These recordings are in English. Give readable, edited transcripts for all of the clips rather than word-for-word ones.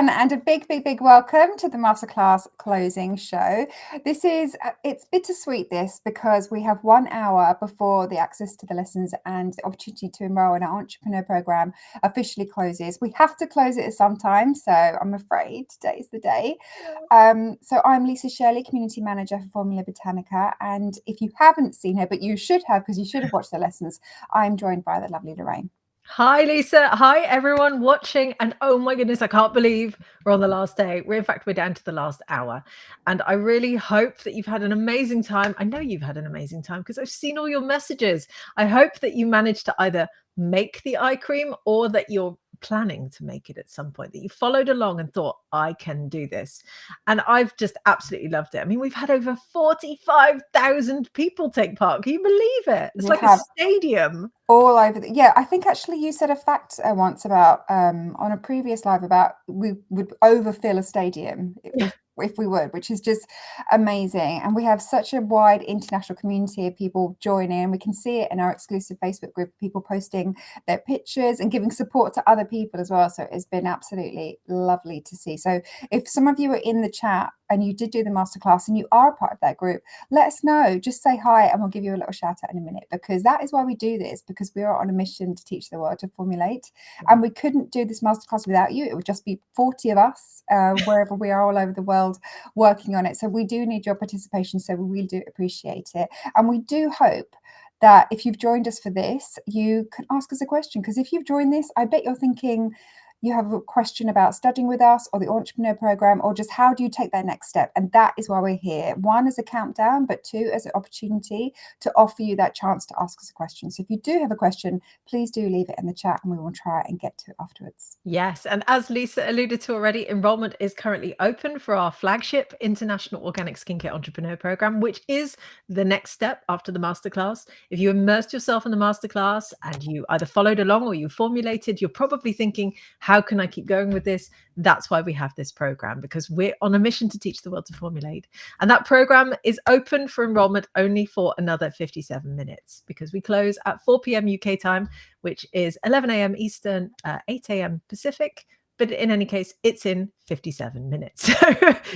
everyone, and a big welcome to the Masterclass closing show. It's bittersweet this, because we have 1 hour before the access to the lessons and the opportunity to enroll in our entrepreneur program officially closes. We have to close it at some time, so I'm afraid today is the day. So I'm Lisa Shirley, Community Manager for Formula Botanica, and if you haven't seen her, but you should have, because you should have watched the lessons, I'm joined by the lovely Lorraine. Hi, Lisa. Hi, everyone watching. And oh my goodness, I can't believe we're on the last day. We're down to the last hour. And I really hope that you've had an amazing time. I know you've had an amazing time because I've seen all your messages. I hope that you managed to either make the eye cream or that you're planning to make it at some point, that you followed along and thought, I can do this. And I've just absolutely loved it. I mean, we've had over 45,000 people take part. Can you believe it? It's like a stadium. All over I think actually you said a fact once about on a previous live about we would overfill a stadium if we would, which is just amazing. And we have such a wide international community of people joining. We can see it in our exclusive Facebook group, people posting their pictures and giving support to other people as well. So it's been absolutely lovely to see. So if some of you are in the chat and you did do the masterclass and you are a part of that group, let us know. Just say hi and we'll give you a little shout out in a minute, because that is why we do this, because we are on a mission to teach the world to formulate. And we couldn't do this masterclass without you. It would just be 40 of us wherever we are all over the world working on it. So we do need your participation. So we really do appreciate it. And we do hope that if you've joined us for this, you can ask us a question, because if you've joined this, I bet you're thinking, you have a question about studying with us or the entrepreneur program, or just how do you take that next step? And that is why we're here. 1 as a countdown, but 2 as an opportunity to offer you that chance to ask us a question. So if you do have a question, please do leave it in the chat and we will try and get to it afterwards. Yes. And as Lisa alluded to already, enrollment is currently open for our flagship International Organic Skincare Entrepreneur Program, which is the next step after the masterclass. If you immersed yourself in the masterclass and you either followed along or you formulated, you're probably thinking, how can I keep going with this? That's why we have this program, because we're on a mission to teach the world to formulate. And that program is open for enrollment only for another 57 minutes, because we close at 4 p.m. UK time, which is 11 a.m. Eastern, 8 a.m. Pacific. But in any case, it's in 57 minutes. So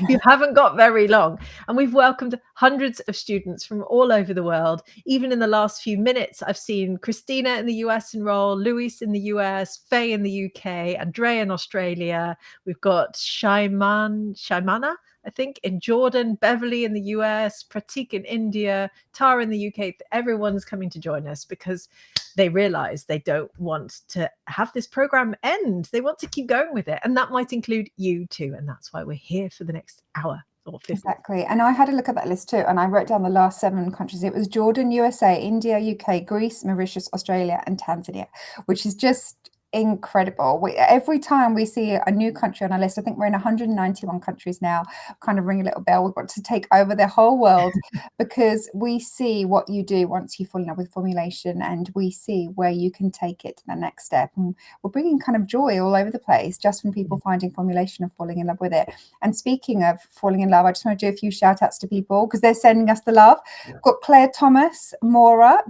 you haven't got very long. And we've welcomed hundreds of students from all over the world. Even in the last few minutes, I've seen Christina in the US enroll, Luis in the US, Faye in the UK, Andrea in Australia. We've got Shaimana, I think, in Jordan, Beverly in the US, Pratik in India, Tara in the UK. Everyone's coming to join us because they realize they don't want to have this program end. They want to keep going with it. And that might include you too. And that's why we're here for the next hour or 50. Exactly. And I had a look at that list too. And I wrote down the last 7 countries. It was Jordan, USA, India, UK, Greece, Mauritius, Australia, and Tanzania, which is just incredible. Every time we see a new country on our list, I think we're in 191 countries now, kind of ring a little bell. We want to take over the whole world because we see what you do once you fall in love with formulation, and we see where you can take it to the next step. And we're bringing kind of joy all over the place, just from people finding formulation and falling in love with it. And speaking of falling in love, I just want to do a few shout outs to people because they're sending us the love. We've got Claire Thomas, Mora,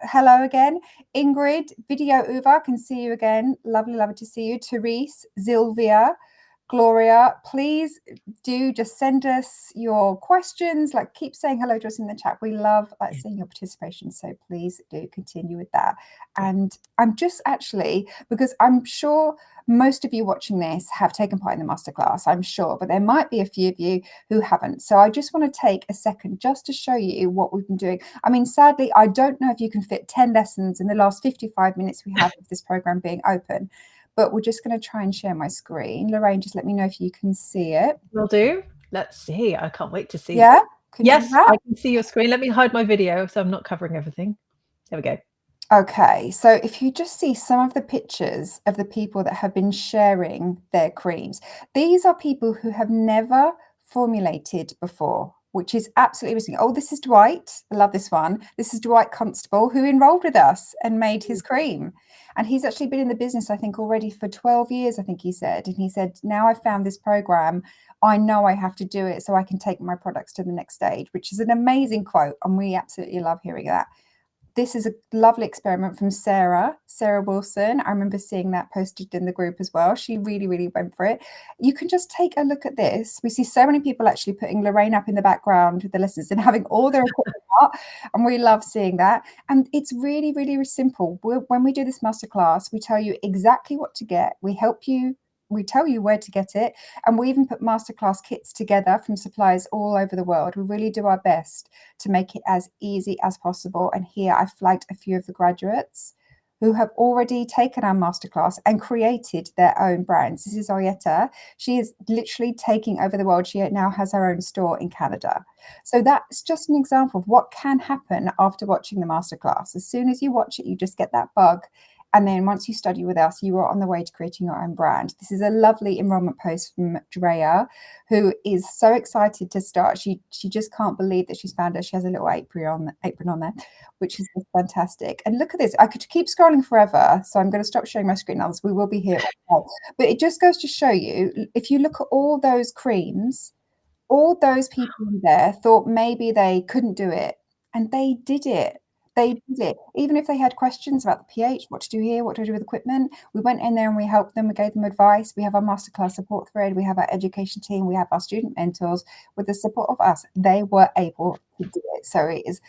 hello again. Ingrid, Video Uva, can see you again. Lovely to see you. Therese, Zilvia, Gloria, please do just send us your questions. Like, keep saying hello to us in the chat. We love seeing your participation. So please do continue with that. And I'm just actually, because I'm sure most of you watching this have taken part in the masterclass, I'm sure, but there might be a few of you who haven't. So I just want to take a second just to show you what we've been doing. I mean, sadly, I don't know if you can fit 10 lessons in the last 55 minutes we have of this program being open, but we're just going to try and share my screen. Lorraine, just let me know if you can see it. Will do. Let's see. I can't wait to see. Yeah? Yes, I can see your screen. Let me hide my video so I'm not covering everything. There we go. Okay, so if you just see some of the pictures of the people that have been sharing their creams, these are people who have never formulated before, which is absolutely amazing. Oh, this is Dwight. I love this one. This is Dwight Constable, who enrolled with us and made his cream. And he's actually been in the business, I think, already for 12 years, I think he said. And he said, now I've found this program, I know I have to do it so I can take my products to the next stage, which is an amazing quote. And we absolutely love hearing that. this is a lovely experiment from Sarah Wilson. I remember seeing that posted in the group as well. She really, really went for it. You can just take a look at this. We see so many people actually putting Lorraine up in the background with the lessons and having all their equipment up, and we love seeing that. And it's really, really simple. When we do this masterclass, we tell you exactly what to get. We help you. We tell you where to get it, and we even put masterclass kits together from suppliers all over the world. We really do our best to make it as easy as possible. And here I flagged a few of the graduates who have already taken our masterclass and created their own brands. This is Oyeta. She is literally taking over the world. She now has her own store in Canada. So that's just an example of what can happen after watching the masterclass. As soon as you watch it, you just get that bug. And then once you study with us, you are on the way to creating your own brand. This is a lovely enrollment post from Drea, who is so excited to start. She just can't believe that she's found her. She has a little apron on there, which is fantastic. And look at this. I could keep scrolling forever, so I'm going to stop showing my screen now. We will be here. But it just goes to show you, if you look at all those creams, all those people in there thought maybe they couldn't do it, and they did it. They did it. Even if they had questions about the pH, what to do here, what to do with equipment, we went in there and we helped them. We gave them advice. We have our masterclass support thread. We have our education team. We have our student mentors. With the support of us, they were able to do it. So it's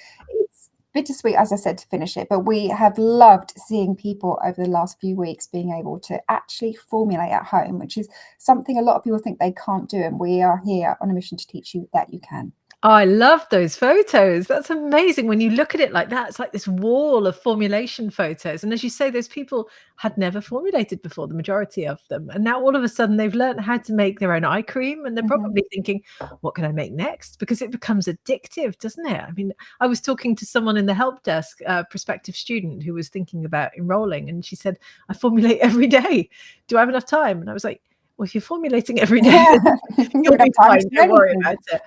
bittersweet, as I said, to finish it, but we have loved seeing people over the last few weeks being able to actually formulate at home, which is something a lot of people think they can't do, and we are here on a mission to teach you that you can. Oh, I love those photos. That's amazing. When you look at it like that, it's like this wall of formulation photos. And as you say, those people had never formulated before, the majority of them. And now all of a sudden they've learned how to make their own eye cream. And they're probably thinking, what can I make next? Because it becomes addictive, doesn't it? I mean, I was talking to someone in the help desk, a prospective student who was thinking about enrolling. And she said, I formulate every day. Do I have enough time? And I was like, well, if you're formulating every day, you'll be fine. Don't worry about it.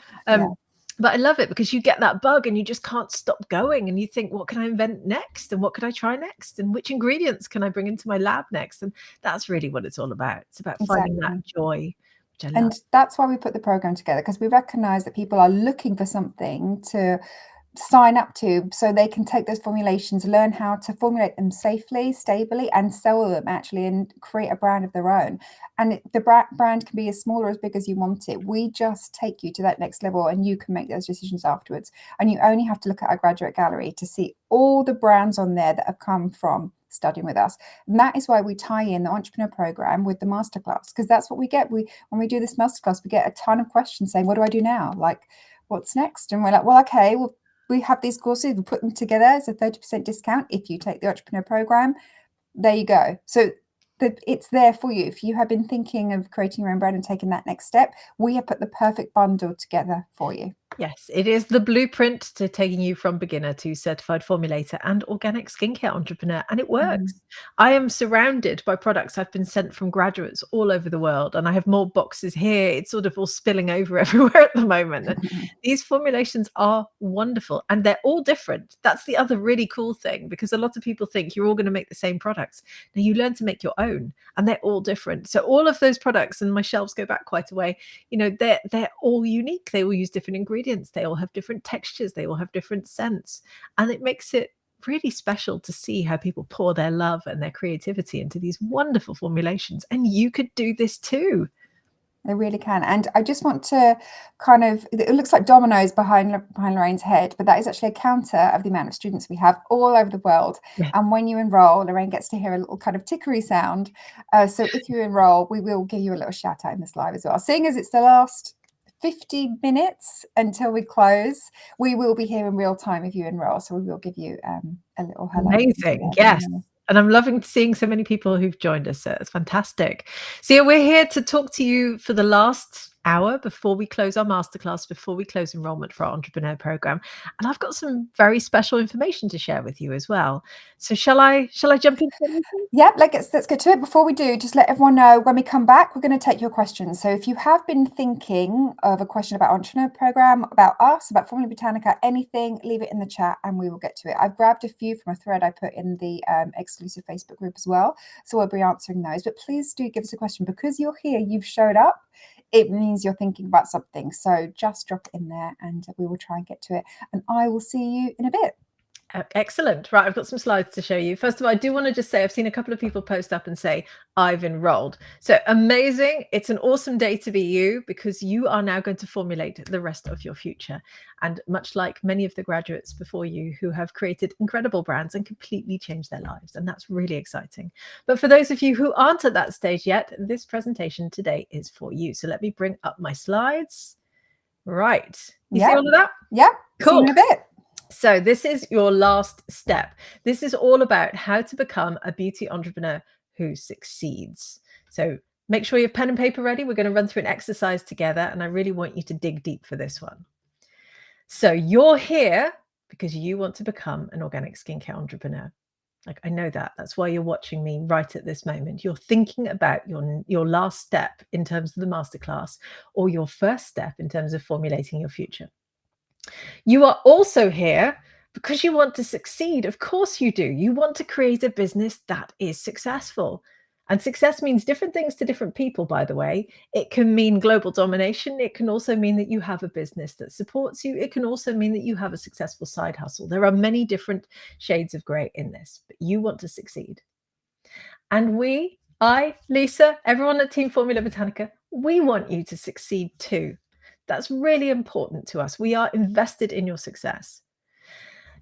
But I love it because you get that bug and you just can't stop going, and you think, what can I invent next? And what could I try next? And which ingredients can I bring into my lab next? And that's really what it's all about. It's about finding that joy, which I love. And that's why we put the program together, because we recognize that people are looking for something to sign up to, so they can take those formulations, learn how to formulate them safely, stably, and sell them actually, and create a brand of their own. And the brand can be as small or as big as you want it. We just take you to that next level, and you can make those decisions afterwards. And you only have to look at our graduate gallery to see all the brands on there that have come from studying with us. And that is why we tie in the entrepreneur program with the masterclass, because that's what we get. When we do this masterclass, we get a ton of questions saying, what do I do now? Like, what's next? And we're like, well, okay, well, we have these courses, we put them together as a 30% discount if you take the entrepreneur program. There you go. So it's there for you. If you have been thinking of creating your own brand and taking that next step, we have put the perfect bundle together for you. Yes, it is the blueprint to taking you from beginner to certified formulator and organic skincare entrepreneur, and it works. I am surrounded by products I've been sent from graduates all over the world, and I have more boxes here. It's sort of all spilling over everywhere at the moment. And these formulations are wonderful, and they're all different. That's the other really cool thing, because a lot of people think you're all going to make the same products. Now you learn to make your own, and they're all different. So all of those products, and my shelves go back quite a way, you know, they're all unique. They all use different ingredients. They all have different textures. They all have different scents. And it makes it really special to see how people pour their love and their creativity into these wonderful formulations. And you could do this too. They really can. And I just want to kind of, it looks like dominoes behind Lorraine's head, but that is actually a counter of the amount of students we have all over the world. Yeah. And when you enroll, Lorraine gets to hear a little kind of tickery sound. So if you enroll, we will give you a little shout out in this live as well. Seeing as it's the last 50 minutes until we close, we will be here in real time if you enroll. So we will give you a little hello. Amazing. Yes. And I'm loving seeing so many people who've joined us. So it's fantastic. So yeah, we're here to talk to you for the last hour before we close our masterclass, before we close enrollment for our entrepreneur program. And I've got some very special information to share with you as well. So shall I jump into it? Yeah, let's get to it. Before we do, just let everyone know when we come back, we're going to take your questions. So if you have been thinking of a question about entrepreneur program, about us, about Formula Botanica, anything, leave it in the chat and we will get to it. I've grabbed a few from a thread I put in the exclusive Facebook group as well. So we'll be answering those. But please do give us a question, because you're here, you've showed up. It means you're thinking about something. So just drop it in there and we will try and get to it. And I will see you in a bit. Excellent. Right, I've got some slides to show you. First of all, I do want to just say I've seen a couple of people post up and say, I've enrolled. So amazing. It's an awesome day to be you, because you are now going to formulate the rest of your future. And much like many of the graduates before you who have created incredible brands and completely changed their lives. And that's really exciting. But for those of you who aren't at that stage yet, this presentation today is for you. So let me bring up my slides. Right. You see all of that? Yeah. Cool. See you in a bit. So this is your last step. This is all about how to become a beauty entrepreneur who succeeds. So make sure you have pen and paper ready. We're going to run through an exercise together, and I really want you to dig deep for this one. So you're here because you want to become an organic skincare entrepreneur. Like, I know that. That's why you're watching me right at this moment. You're thinking about your last step in terms of the masterclass, or your first step in terms of formulating your future. You are also here because you want to succeed. Of course you do. You want to create a business that is successful. And success means different things to different people, by the way. It can mean global domination. It can also mean that you have a business that supports you. It can also mean that you have a successful side hustle. There are many different shades of grey in this, but you want to succeed. And I, Lisa, everyone at Team Formula Botanica, we want you to succeed too. That's really important to us. We are invested in your success.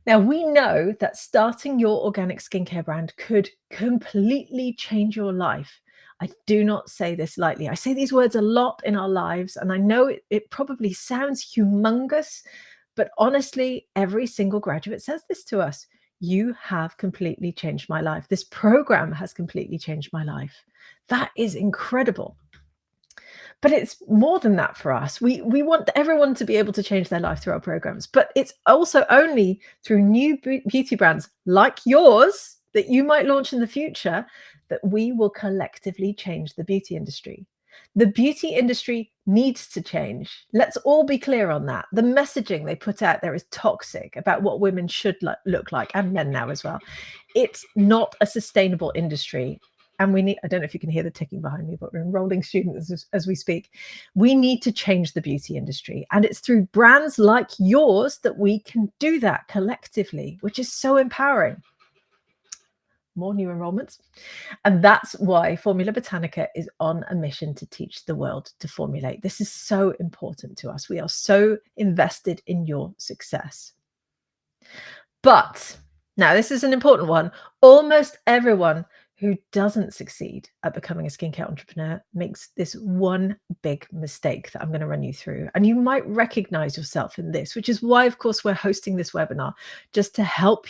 Now, we know that starting your organic skincare brand could completely change your life. I do not say this lightly. I say these words a lot in our lives, and I know it probably sounds humongous, but honestly, every single graduate says this to us. You have completely changed my life. This program has completely changed my life. That is incredible. But it's more than that for us. We want everyone to be able to change their life through our programs, but it's also only through new beauty brands like yours that you might launch in the future that we will collectively change the beauty industry. The beauty industry needs to change. Let's all be clear on that. The messaging they put out there is toxic about what women should look like, and men now as well. It's not a sustainable industry. And we need, I don't know if you can hear the ticking behind me, but we're enrolling students as we speak. We need to change the beauty industry. And it's through brands like yours that we can do that collectively, which is so empowering. More new enrollments. And that's why Formula Botanica is on a mission to teach the world to formulate. This is so important to us. We are so invested in your success. But now this is an important one. Almost everyone who doesn't succeed at becoming a skincare entrepreneur makes this one big mistake that I'm going to run you through. And you might recognize yourself in this, which is why, of course, we're hosting this webinar, just to help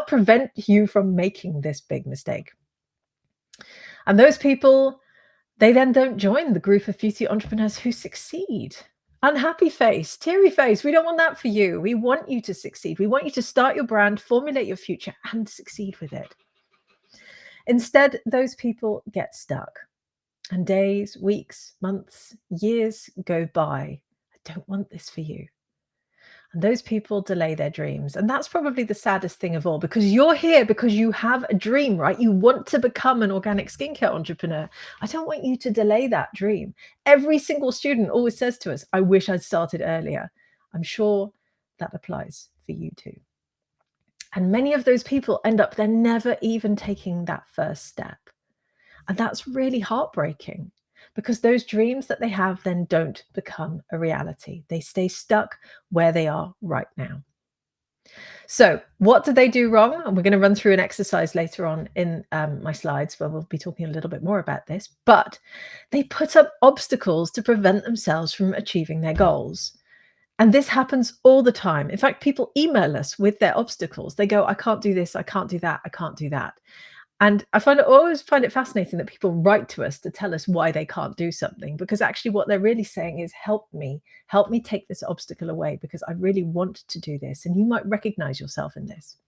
prevent you from making this big mistake. And those people, they then don't join the group of beauty entrepreneurs who succeed. Unhappy face, teary face. We don't want that for you. We want you to succeed. We want you to start your brand, formulate your future, and succeed with it. Instead, those people get stuck, and days, weeks, months, years go by. I don't want this for you. And those people delay their dreams. And that's probably the saddest thing of all, because you're here because you have a dream, right? You want to become an organic skincare entrepreneur. I don't want you to delay that dream. Every single student always says to us, I wish I'd started earlier. I'm sure that applies for you too. And many of those people end up then never even taking that first step. And that's really heartbreaking, because those dreams that they have then don't become a reality. They stay stuck where they are right now. So what do they do wrong? And we're going to run through an exercise later on in my slides where we'll be talking a little bit more about this. But they put up obstacles to prevent themselves from achieving their goals. And this happens all the time. In fact, people email us with their obstacles. They go, I can't do this, I can't do that, I can't do that. And I always find it fascinating that people write to us to tell us why they can't do something, because actually what they're really saying is, help me take this obstacle away, because I really want to do this. And you might recognize yourself in this.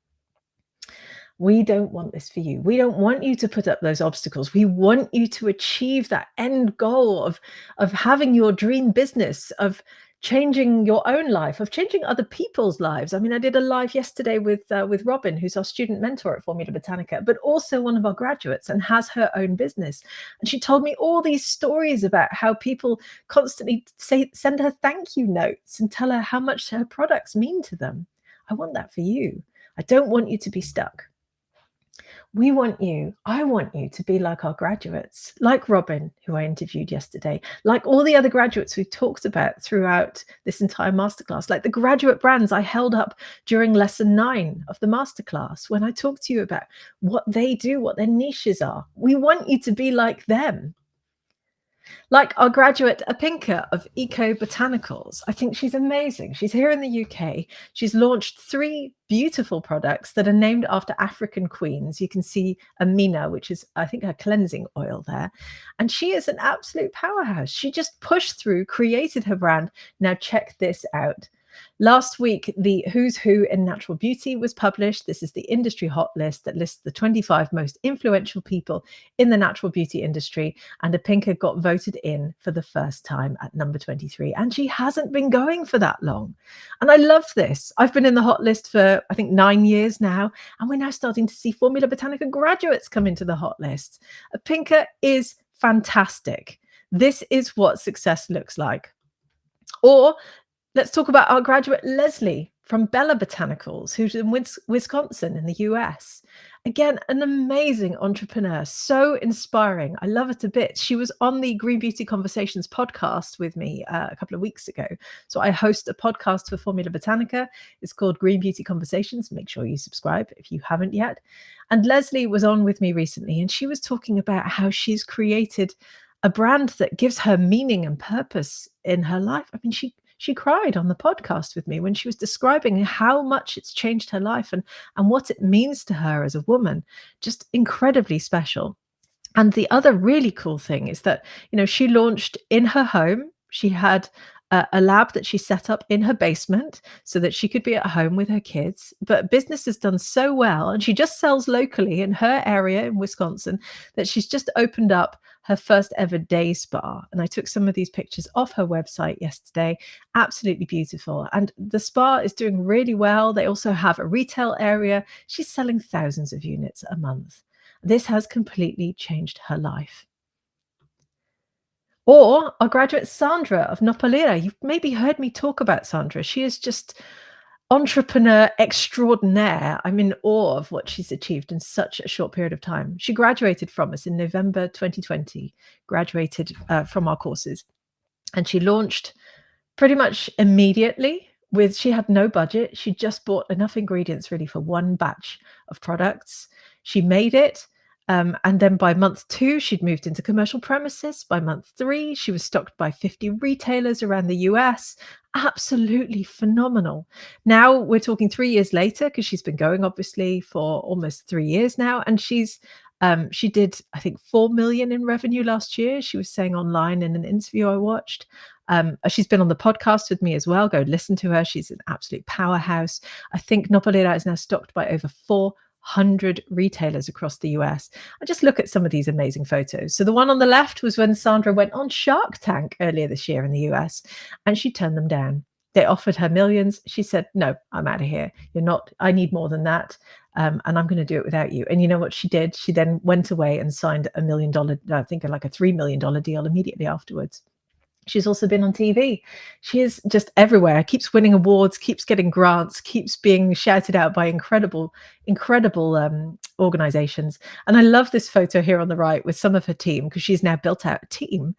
We don't want this for you. We don't want you to put up those obstacles. We want you to achieve that end goal of having your dream business, of changing your own life, of changing other people's lives. I mean, I did a live yesterday with Robin, who's our student mentor at Formula Botanica, but also one of our graduates, and has her own business. And she told me all these stories about how people constantly send her thank you notes and tell her how much her products mean to them. I want that for you. I don't want you to be stuck. I want you to be like our graduates, like Robin, who I interviewed yesterday, like all the other graduates we've talked about throughout this entire masterclass, like the graduate brands I held up during lesson 9 of the masterclass when I talked to you about what they do, what their niches are. We want you to be like them. Like our graduate Apinka of Eco Botanicals. I think she's amazing. She's here in the UK. She's launched 3 beautiful products that are named after African queens. You can see Amina, which is, I think, her cleansing oil there. And she is an absolute powerhouse. She just pushed through, created her brand. Now check this out. Last week, the Who's Who in Natural Beauty was published. This is the industry hot list that lists the 25 most influential people in the natural beauty industry. And Apinka got voted in for the first time at number 23. And she hasn't been going for that long. And I love this. I've been in the hot list for, I think, 9 years now. And we're now starting to see Formula Botanica graduates come into the hot list. Apinka is fantastic. This is what success looks like. Or let's talk about our graduate Leslie from Bella Botanicals, who's in Wisconsin in the US. Again, an amazing entrepreneur, so inspiring. I love it a bit. She was on the Green Beauty Conversations podcast with me a couple of weeks ago. So I host a podcast for Formula Botanica. It's called Green Beauty Conversations. Make sure you subscribe if you haven't yet. And Leslie was on with me recently, and she was talking about how she's created a brand that gives her meaning and purpose in her life. I mean, she cried on the podcast with me when she was describing how much it's changed her life and what it means to her as a woman. Just incredibly special. And the other really cool thing is that, she launched in her home. She had a lab that she set up in her basement so that she could be at home with her kids. But business has done so well, and she just sells locally in her area in Wisconsin, that she's just opened up her first ever day spa. And I took some of these pictures off her website yesterday. Absolutely beautiful. And the spa is doing really well. They also have a retail area. She's selling thousands of units a month. This has completely changed her life. Or our graduate Sandra of Nopalera. You've maybe heard me talk about Sandra. She is just entrepreneur extraordinaire. I'm in awe of what she's achieved in such a short period of time. She graduated from us in November 2020, graduated from our courses. And she launched pretty much immediately she had no budget. She just bought enough ingredients really for one batch of products. She made it. And then by month 2, she'd moved into commercial premises. By month 3, she was stocked by 50 retailers around the US. Absolutely phenomenal. Now we're talking 3 years later, because she's been going obviously for almost 3 years now. And she did, I think, 4 million in revenue last year. She was saying online in an interview I watched. She's been on the podcast with me as well. Go listen to her. She's an absolute powerhouse. I think Nopalera is now stocked by over 400 retailers across the US. I just look at some of these amazing photos. So the one on the left was when Sandra went on Shark Tank earlier this year in the US, and she turned them down. They offered her millions. She said, no, I'm out of here. I need more than that. And I'm going to do it without you. And you know what she did? She then went away and signed $1 million, I think like a $3 million deal immediately afterwards. She's also been on TV. She is just everywhere, keeps winning awards, keeps getting grants, keeps being shouted out by incredible organizations. And I love this photo here on the right with some of her team, because she's now built out a team.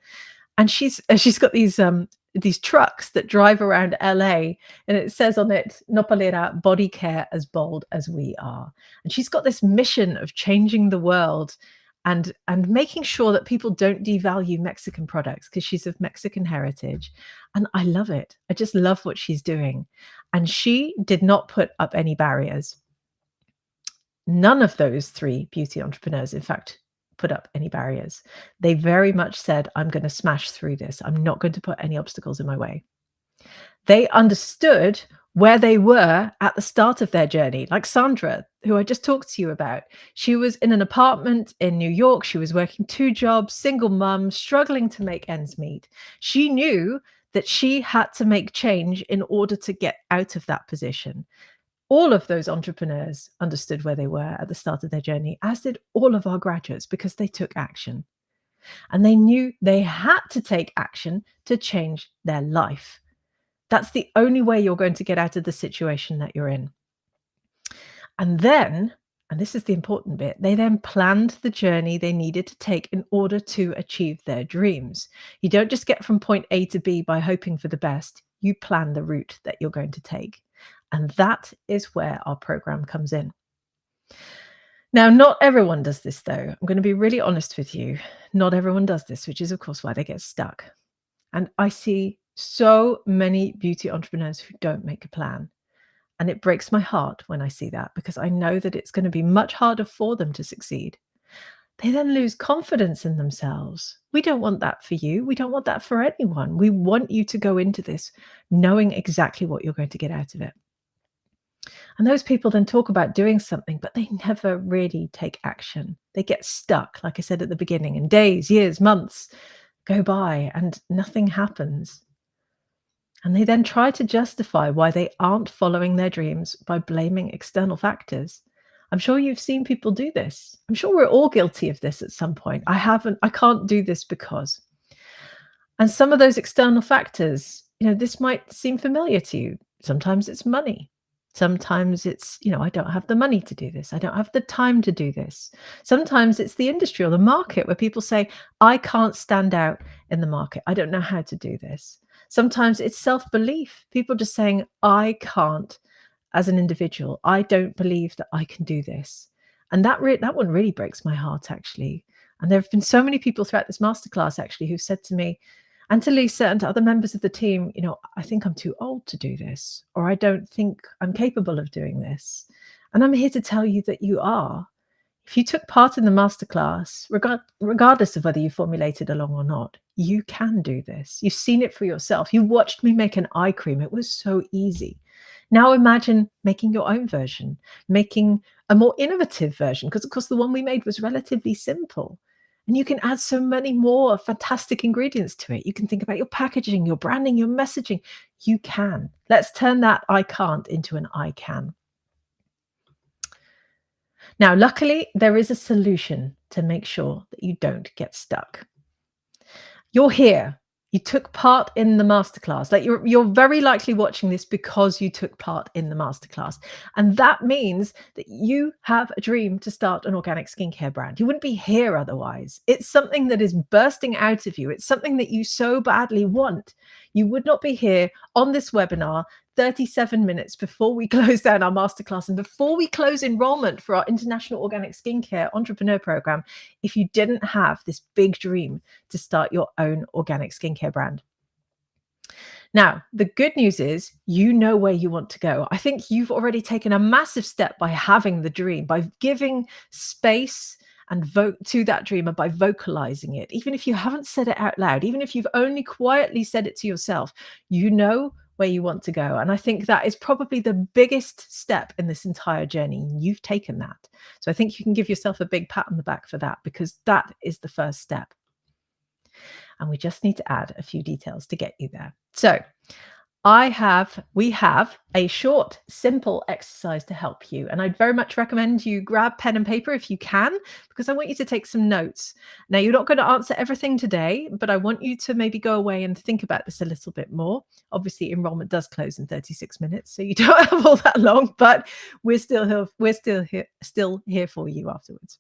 And she's got these trucks that drive around LA, and it says on it, Nopalera, body care as bold as we are. And she's got this mission of changing the world and making sure that people don't devalue Mexican products, because she's of Mexican heritage. And I love it. I just love what she's doing. And she did not put up any barriers. None of those 3 beauty entrepreneurs, in fact, put up any barriers. They very much said, I'm going to smash through this. I'm not going to put any obstacles in my way. They understood where they were at the start of their journey. Like Sandra, who I just talked to you about. She was in an apartment in New York. She was working 2 jobs, single mum, struggling to make ends meet. She knew that she had to make change in order to get out of that position. All of those entrepreneurs understood where they were at the start of their journey, as did all of our graduates, because they took action. And they knew they had to take action to change their life. That's the only way you're going to get out of the situation that you're in. And then, and this is the important bit, they then planned the journey they needed to take in order to achieve their dreams. You don't just get from point A to B by hoping for the best. You plan the route that you're going to take. And that is where our program comes in. Now, not everyone does this, though. I'm going to be really honest with you. Not everyone does this, which is, of course, why they get stuck. And I see so many beauty entrepreneurs who don't make a plan. And it breaks my heart when I see that, because I know that it's going to be much harder for them to succeed. They then lose confidence in themselves. We don't want that for you. We don't want that for anyone. We want you to go into this knowing exactly what you're going to get out of it. And those people then talk about doing something, but they never really take action. They get stuck, like I said at the beginning, and days, years, months go by and nothing happens. And they then try to justify why they aren't following their dreams by blaming external factors. I'm sure you've seen people do this. I'm sure we're all guilty of this at some point. I can't do this because. And some of those external factors, this might seem familiar to you. Sometimes it's money. Sometimes it's, I don't have the money to do this. I don't have the time to do this. Sometimes it's the industry or the market where people say, I can't stand out in the market. I don't know how to do this. Sometimes it's self-belief. People just saying, I can't as an individual. I don't believe that I can do this. And that one really breaks my heart, actually. And there have been so many people throughout this masterclass, actually, who've said to me, and to Lisa and to other members of the team, I think I'm too old to do this, or I don't think I'm capable of doing this. And I'm here to tell you that you are. If you took part in the masterclass, regardless of whether you formulated along or not, you can do this. You've seen it for yourself. You watched me make an eye cream. It was so easy. Now imagine making your own version, making a more innovative version, because of course the one we made was relatively simple. And you can add so many more fantastic ingredients to it. You can think about your packaging, your branding, your messaging. You can. Let's turn that I can't into an I can. Now, luckily, there is a solution to make sure that you don't get stuck. You're here. You took part in the masterclass. Like you're very likely watching this because you took part in the masterclass. And that means that you have a dream to start an organic skincare brand. You wouldn't be here otherwise. It's something that is bursting out of you. It's something that you so badly want. You would not be here on this webinar 37 minutes before we close down our masterclass and before we close enrollment for our International Organic Skincare Entrepreneur Program if you didn't have this big dream to start your own organic skincare brand. Now, the good news is you know where you want to go. I think you've already taken a massive step by having the dream, by giving space and vote to that dream, and by vocalizing it. Even if you haven't said it out loud, even if you've only quietly said it to yourself, you know where you want to go. And I think that is probably the biggest step in this entire journey. You've taken that. So I think you can give yourself a big pat on the back for that, because that is the first step. And we just need to add a few details to get you there. So we have a short, simple exercise to help you. And I'd very much recommend you grab pen and paper if you can, because I want you to take some notes. Now, you're not going to answer everything today, but I want you to maybe go away and think about this a little bit more. Obviously, enrollment does close in 36 minutes, so you don't have all that long, but we're still here for you afterwards.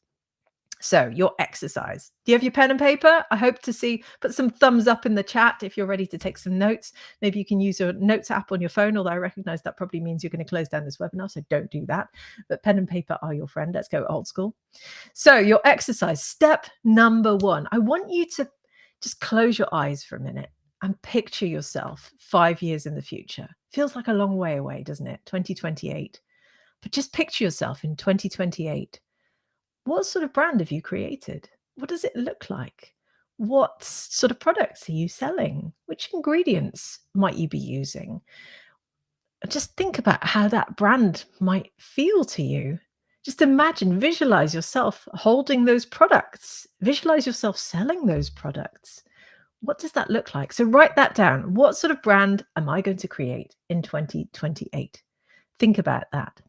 So your exercise. Do you have your pen and paper? I hope to put some thumbs up in the chat if you're ready to take some notes. Maybe you can use your notes app on your phone, although I recognize that probably means you're going to close down this webinar, so don't do that. But pen and paper are your friend. Let's go old school. So your exercise, step number 1. I want you to just close your eyes for a minute and picture yourself 5 years in the future. Feels like a long way away, doesn't it? 2028. But just picture yourself in 2028. What sort of brand have you created? What does it look like? What sort of products are you selling? Which ingredients might you be using? Just think about how that brand might feel to you. Just imagine, visualize yourself holding those products. Visualize yourself selling those products. What does that look like? So write that down. What sort of brand am I going to create in 2028? Think about that.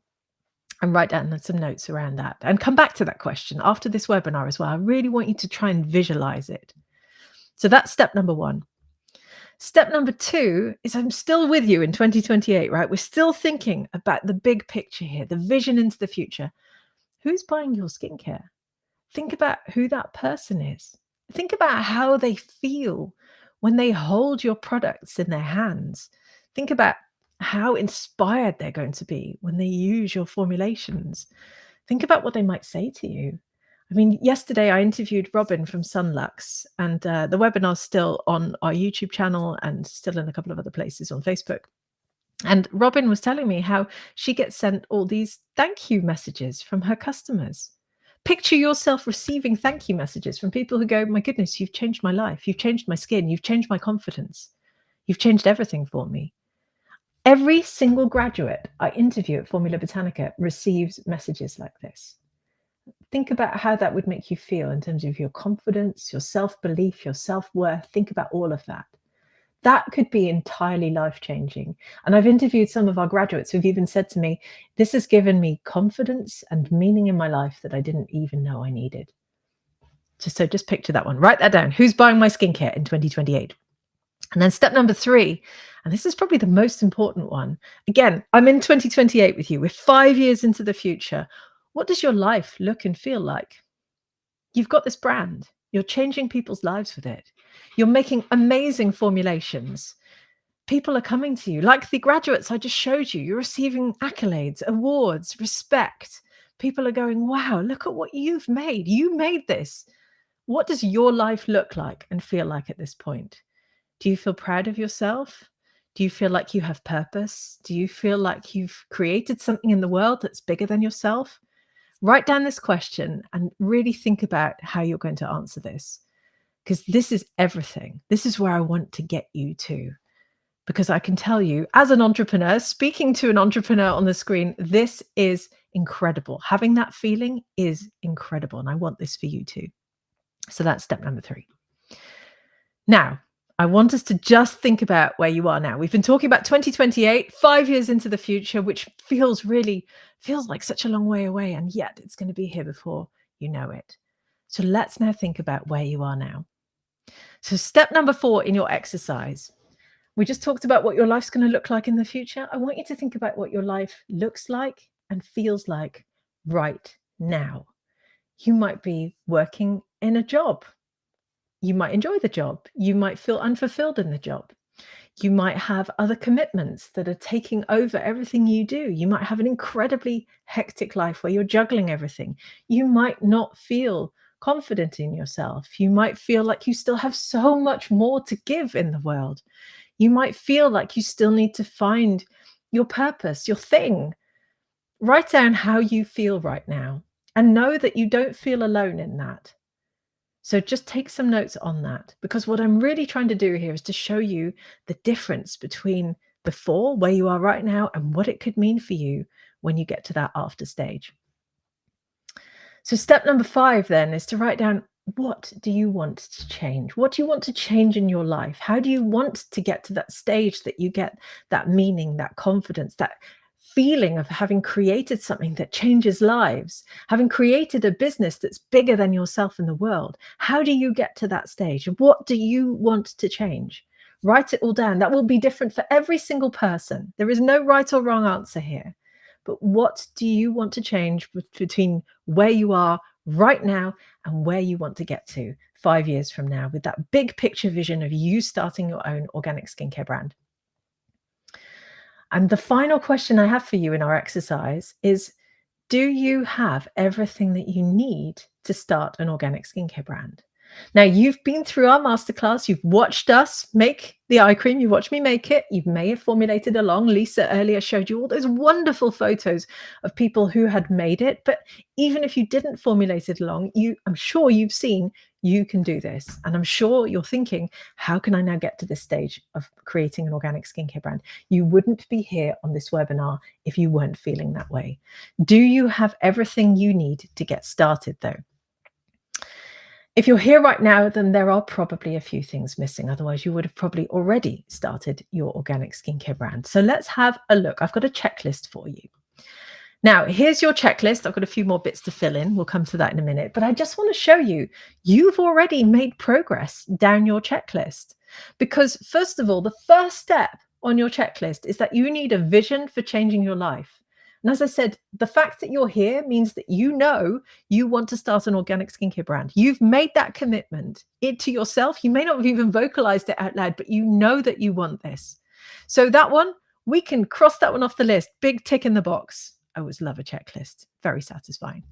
And write down some notes around that, and come back to that question after this webinar as well. I really want you to try and visualize it. So that's step number 1. Step number 2 is I'm still with you in 2028, right? We're still thinking about the big picture here, the vision into the future. Who's buying your skincare? Think about who that person is. Think about how they feel when they hold your products in their hands. Think about how inspired they're going to be when they use your formulations. Think about what they might say to you. I mean, yesterday I interviewed Robin from Sunlux, and the webinar's still on our YouTube channel and still in a couple of other places on Facebook. And Robin was telling me how she gets sent all these thank you messages from her customers. Picture yourself receiving thank you messages from people who go, my goodness, you've changed my life. You've changed my skin. You've changed my confidence. You've changed everything for me. Every single graduate I interview at Formula Botanica receives messages like this. Think about how that would make you feel in terms of your confidence, your self-belief, your self-worth. Think about all of that. That could be entirely life-changing. And I've interviewed some of our graduates who've even said to me, this has given me confidence and meaning in my life that I didn't even know I needed. Just picture that one. Write that down. Who's buying my skincare in 2028? And then step number 3, and this is probably the most important one. Again, I'm in 2028 with you. We're 5 years into the future. What does your life look and feel like? You've got this brand. You're changing people's lives with it. You're making amazing formulations. People are coming to you, like the graduates I just showed you. You're receiving accolades, awards, respect. People are going, wow, look at what you've made. You made this. What does your life look like and feel like at this point? Do you feel proud of yourself? Do you feel like you have purpose? Do you feel like you've created something in the world that's bigger than yourself? Write down this question and really think about how you're going to answer this, because this is everything. This is where I want to get you to, because I can tell you, as an entrepreneur, speaking to an entrepreneur on the screen, this is incredible. Having that feeling is incredible, and I want this for you too. So that's step number 3. Now, I want us to just think about where you are now. We've been talking about 2028, 5 years into the future, which feels like such a long way away, and yet it's going to be here before you know it. So let's now think about where you are now. So step number 4 in your exercise, we just talked about what your life's going to look like in the future. I want you to think about what your life looks like and feels like right now. You might be working in a job. You might enjoy the job. You might feel unfulfilled in the job. You might have other commitments that are taking over everything you do. You might have an incredibly hectic life where you're juggling everything. You might not feel confident in yourself. You might feel like you still have so much more to give in the world. You might feel like you still need to find your purpose, your thing. Write down how you feel right now and know that you don't feel alone in that. So just take some notes on that, because what I'm really trying to do here is to show you the difference between before, where you are right now, and what it could mean for you when you get to that after stage. So step number 5 then is to write down, what do you want to change? What do you want to change in your life? How do you want to get to that stage that you get that meaning, that confidence, that feeling of having created something that changes lives, having created a business that's bigger than yourself in the world? How do you get to that stage? What do you want to change? Write it all down. That will be different for every single person. There is no right or wrong answer here. But what do you want to change between where you are right now and where you want to get to 5 years from now, with that big picture vision of you starting your own organic skincare brand? And the final question I have for you in our exercise is, do you have everything that you need to start an organic skincare brand? Now, you've been through our masterclass. You've watched us make the eye cream. You watched me make it. You may have formulated along. Lisa earlier showed you all those wonderful photos of people who had made it. But even if you didn't formulate it along, I'm sure you've seen you can do this. And I'm sure you're thinking, how can I now get to this stage of creating an organic skincare brand? You wouldn't be here on this webinar if you weren't feeling that way. Do you have everything you need to get started, though? If you're here right now, then there are probably a few things missing. Otherwise, you would have probably already started your organic skincare brand. So let's have a look. I've got a checklist for you. Now, here's your checklist. I've got a few more bits to fill in. We'll come to that in a minute. But I just want to show you, you've already made progress down your checklist. Because first of all, the first step on your checklist is that you need a vision for changing your life. And as I said, the fact that you're here means that you know you want to start an organic skincare brand. You've made that commitment to yourself. You may not have even vocalized it out loud, but you know that you want this. So that one, we can cross that one off the list. Big tick in the box. I always love a checklist. Very satisfying.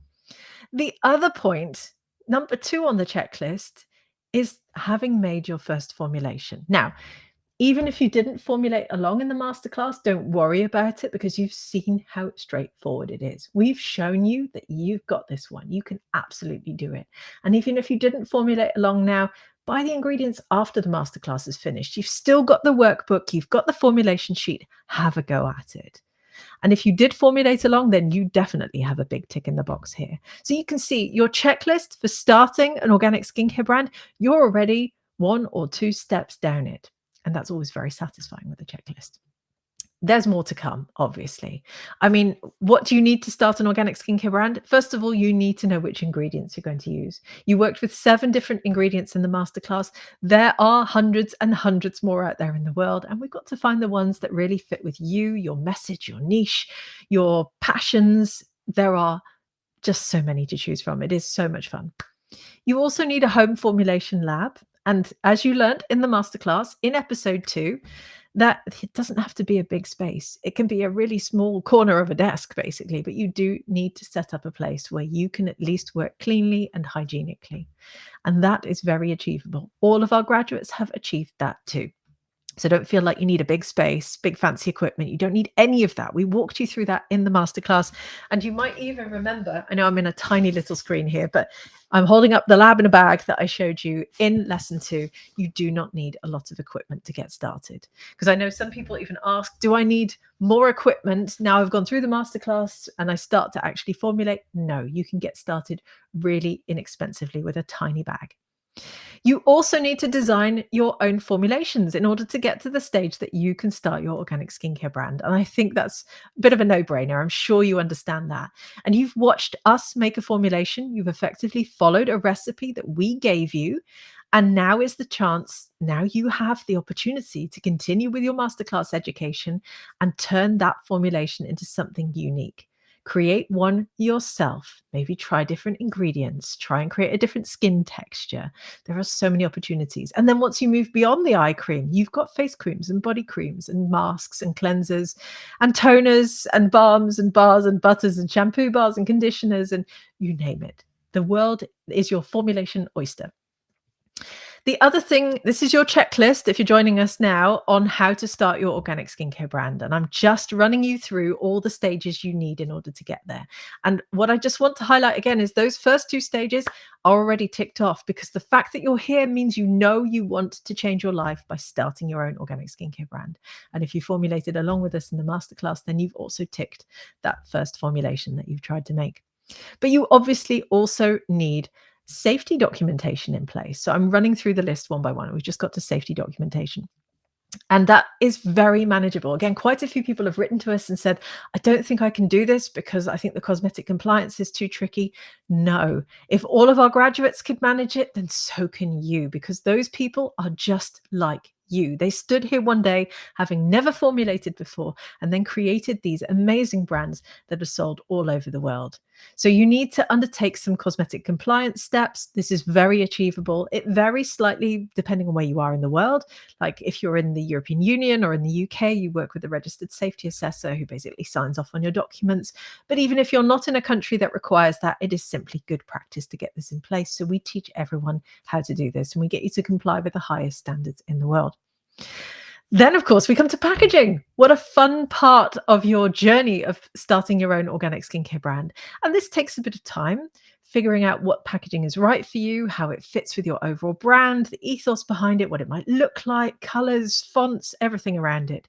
The other point, number 2 on the checklist, is having made your first formulation. Now, even if you didn't formulate along in the masterclass, don't worry about it because you've seen how straightforward it is. We've shown you that you've got this one. You can absolutely do it. And even if you didn't formulate along now, buy the ingredients after the masterclass is finished. You've still got the workbook, you've got the formulation sheet. Have a go at it. And if you did formulate along, then you definitely have a big tick in the box here. So you can see your checklist for starting an organic skincare brand, you're already 1 or 2 steps down it. And that's always very satisfying with a checklist. There's more to come, obviously. I mean, what do you need to start an organic skincare brand? First of all, you need to know which ingredients you're going to use. You worked with 7 different ingredients in the masterclass. There are hundreds and hundreds more out there in the world, and we've got to find the ones that really fit with you, your message, your niche, your passions. There are just so many to choose from. It is so much fun. You also need a home formulation lab. And as you learned in the masterclass in episode 2, that it doesn't have to be a big space. It can be a really small corner of a desk, basically, but you do need to set up a place where you can at least work cleanly and hygienically. And that is very achievable. All of our graduates have achieved that too. So don't feel like you need a big space, big fancy equipment. You don't need any of that. We walked you through that in the masterclass. And you might even remember, I know I'm in a tiny little screen here, but I'm holding up the lab in a bag that I showed you in lesson 2. You do not need a lot of equipment to get started. Because I know some people even ask, do I need more equipment now I've gone through the masterclass and I start to actually formulate? No, you can get started really inexpensively with a tiny bag. You also need to design your own formulations in order to get to the stage that you can start your organic skincare brand. And I think that's a bit of a no-brainer. I'm sure you understand that. And you've watched us make a formulation. You've effectively followed a recipe that we gave you. And now is the chance, now you have the opportunity to continue with your masterclass education and turn that formulation into something unique. Create one yourself. Maybe try different ingredients. Try and create a different skin texture. There are so many opportunities. And then once you move beyond the eye cream, you've got face creams and body creams and masks and cleansers and toners and balms and bars and butters and shampoo bars and conditioners and you name it. The world is your formulation oyster. The other thing, this is your checklist, if you're joining us now, on how to start your organic skincare brand. And I'm just running you through all the stages you need in order to get there. And what I just want to highlight again is those first 2 stages are already ticked off because the fact that you're here means you know you want to change your life by starting your own organic skincare brand. And if you formulated along with us in the masterclass, then you've also ticked that first formulation that you've tried to make. But you obviously also need safety documentation in place. So I'm running through the list one by one. We've just got to safety documentation. And that is very manageable. Again, quite a few people have written to us and said, I don't think I can do this because I think the cosmetic compliance is too tricky. No, if all of our graduates could manage it, then so can you, because those people are just like you. They stood here one day having never formulated before and then created these amazing brands that are sold all over the world. So you need to undertake some cosmetic compliance steps. This is very achievable. It varies slightly depending on where you are in the world. Like if you're in the European Union or in the UK, you work with a registered safety assessor who basically signs off on your documents. But even if you're not in a country that requires that, it is simply good practice to get this in place. So we teach everyone how to do this and we get you to comply with the highest standards in the world. Then, of course, we come to packaging. What a fun part of your journey of starting your own organic skincare brand. And this takes a bit of time, figuring out what packaging is right for you, how it fits with your overall brand, the ethos behind it, what it might look like, colors, fonts, everything around it.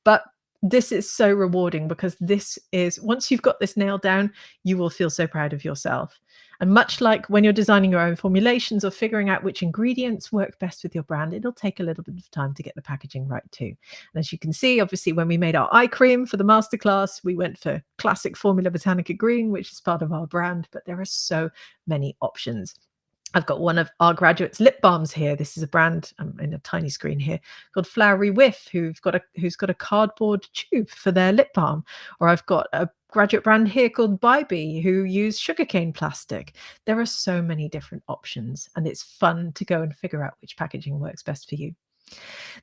But this is so rewarding because this is, once you've got this nailed down, you will feel so proud of yourself. And much like when you're designing your own formulations or figuring out which ingredients work best with your brand, it'll take a little bit of time to get the packaging right too. And as you can see, obviously, when we made our eye cream for the masterclass, we went for classic Formula Botanica Green, which is part of our brand, but there are so many options. I've got one of our graduates' lip balms here. This is a brand, I'm in a tiny screen here, called Flowery Whiff, who's got a cardboard tube for their lip balm. Or I've got a graduate brand here called Bybee, who use sugarcane plastic. There are so many different options, and it's fun to go and figure out which packaging works best for you.